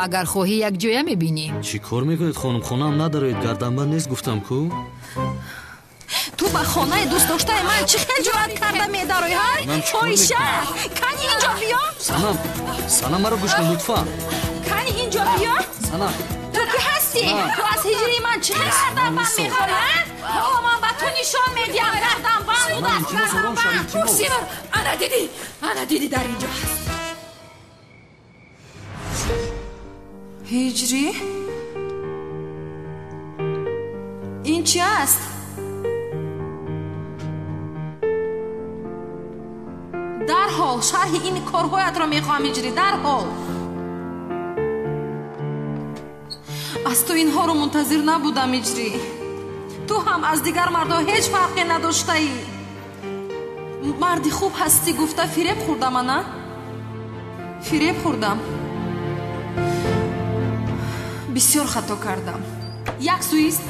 агар хоҳӣ якҷоя мебинӣ. чӣ кор мекунед хонум? хонаам надароед. гарданбанд нест гуфтам ку. ту ба хонаи дӯстдоштаи ман чӣ хел ҷуръат карда медароӣ? ойша, кани инҷо биё. санам маро гӯш кун лутфан. кани инҷо биё. санам ту ки ҳастӣ? ту аз ҳиҷрии ман чӣ хел гарданбанд мехорӣ? ҳоло ман ба ту نشان میدیم گردن بند بسیار انا دیدی در اینجا هست. هجری این چی است؟ در حال شرح این کارهایت را میخواهم هجری در حال. از تو اینها رو منتظر نبودم هجری. تو هم از دیگر مردا هیچ فرقی نداشته ای. مردی خوب هستی گفته فریب خوردم نه؟ فریب خوردم. بسیار خطا کردم. یک سویست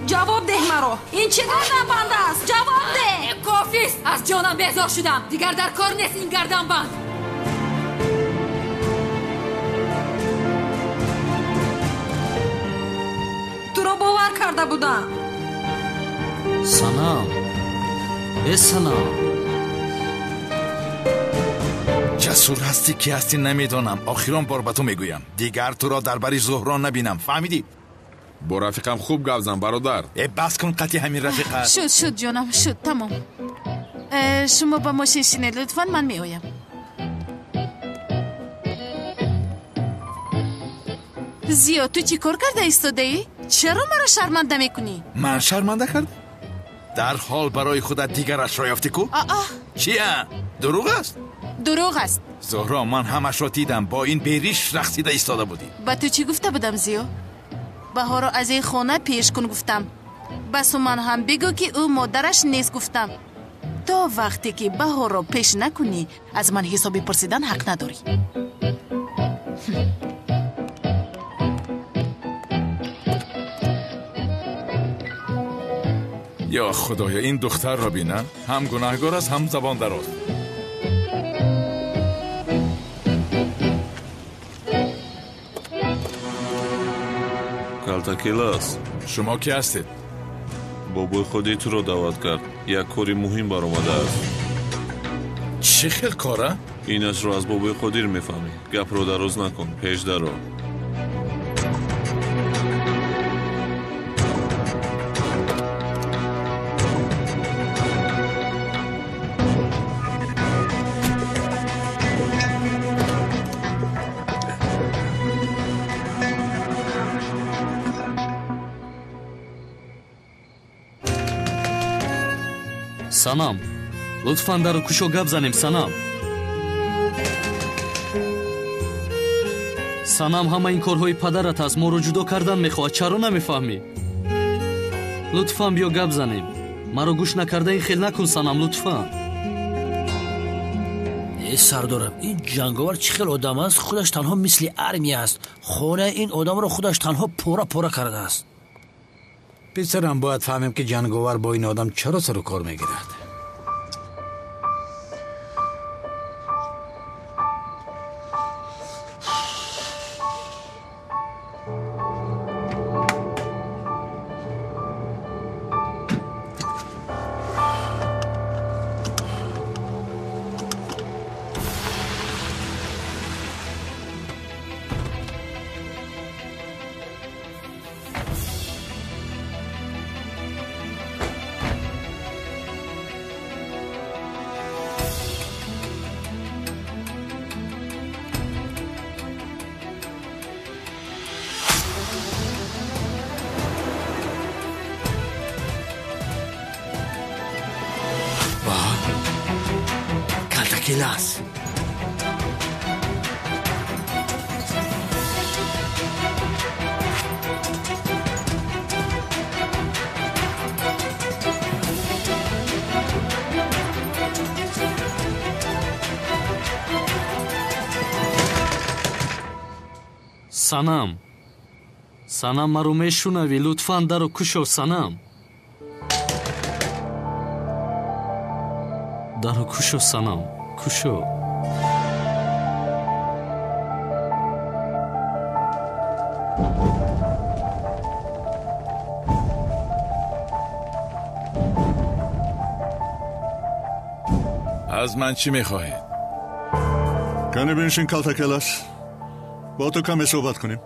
جواب ده مرا. این چه گردن بند است؟ جواب ده. کافیست. از جانم بیزار شدم. دیگر در کار نیست این گردن بند. تو را باور کرده بودم. سنم سنم جسور هستی که هستی نمیدونم. آخران بار به تو میگویم دیگر تو را در بری زهرا نبینم. فهمیدی؟ با رفیقم خوب گپ زن برادر. بس کن قطعی همین رفیق. شد جانم شد تمام. شما با ماشین شینید لطفا من میایم. زیاد تو چی کار کرده ایستاده ای؟ چرا مرا شرمنده میکنی؟ من شرمنده کردم؟ در حال برای خودت دیگرش را یافتی کو؟ چیه؟ دروغ است؟ دروغ است. زهرا من همش را دیدم با این بیریش رقصیده ایستاده بودی. با تو چی گفته بودم زیو؟ بهارو از این خانه پیش کن گفتم. بس من هم بگو که او مادرش نیست گفتم. تا وقتی که بهارو پیش نکنی از من حسابی پرسیدن حق نداری. یا خدایا این دختر را بینه هم گناهگار است هم زبان دراز. کلتاکیلاس شما کی هستید؟ بابای خودی تو رو دعوت کرد. یک کاری مهم بر اومده است. چه خیل کاره؟ اینش رو از بابای خودی رو میفهمی. گپ رو دراز نکن. پیش درو. санам лутфан дару кушо гап занем. санам ҳама ин корҳои падарат аст. моро ҷудо кардан мехоҳад. чаро намефаҳмӣ? лутфан биё гап занем. маро гӯш накарда ин хел накун санам. лутфан сардорам ин ҷанговар чӣ хел одам аст? худаш танҳо мисли армия аст. хонаи ин одамро худаш танҳо пора пора кардааст. پسرم باید فهمیم که جنگاور با این آدم چرا سر و کار میگیرد. کلاس санам маро мешунавӣ? лутфан дару кушо. санам дару кушо. санам кушо. از من چی میخواهید؟ کنی بنشین کلتاکلاس با تو کمی صحبت کنیم.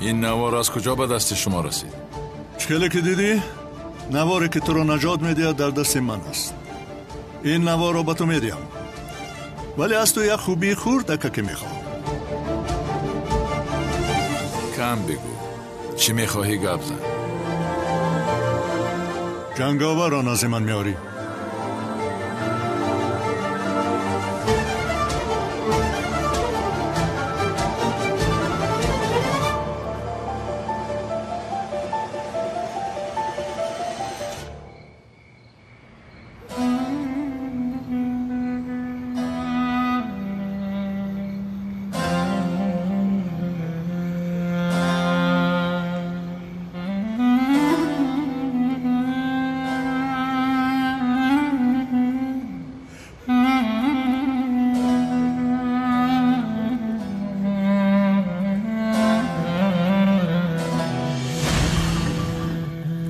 این نوار از کجا به دست شما رسید؟ چخیلی که دیدی؟ نواری که تو رو نجات میدهد در دست من است. این نوار رو به تو میدیم، ولی از تو یک خوبی خورد که میخوام. کم بگو، چی میخواهی گپ زن؟ جنگاور را نزد من میاری.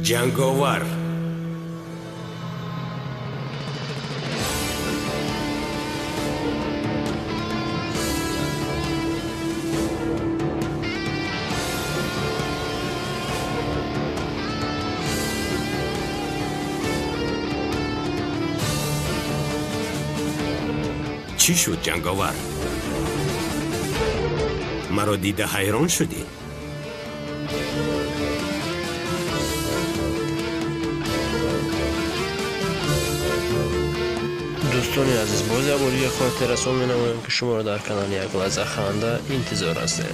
جنگاور چی شد جنگاور؟ مرا دیده حیران شدی؟ دوستان عزیز، باز یه خاطر رسول می نمایم که شما را در کانال یک لحظه خنده انتظار هستیم.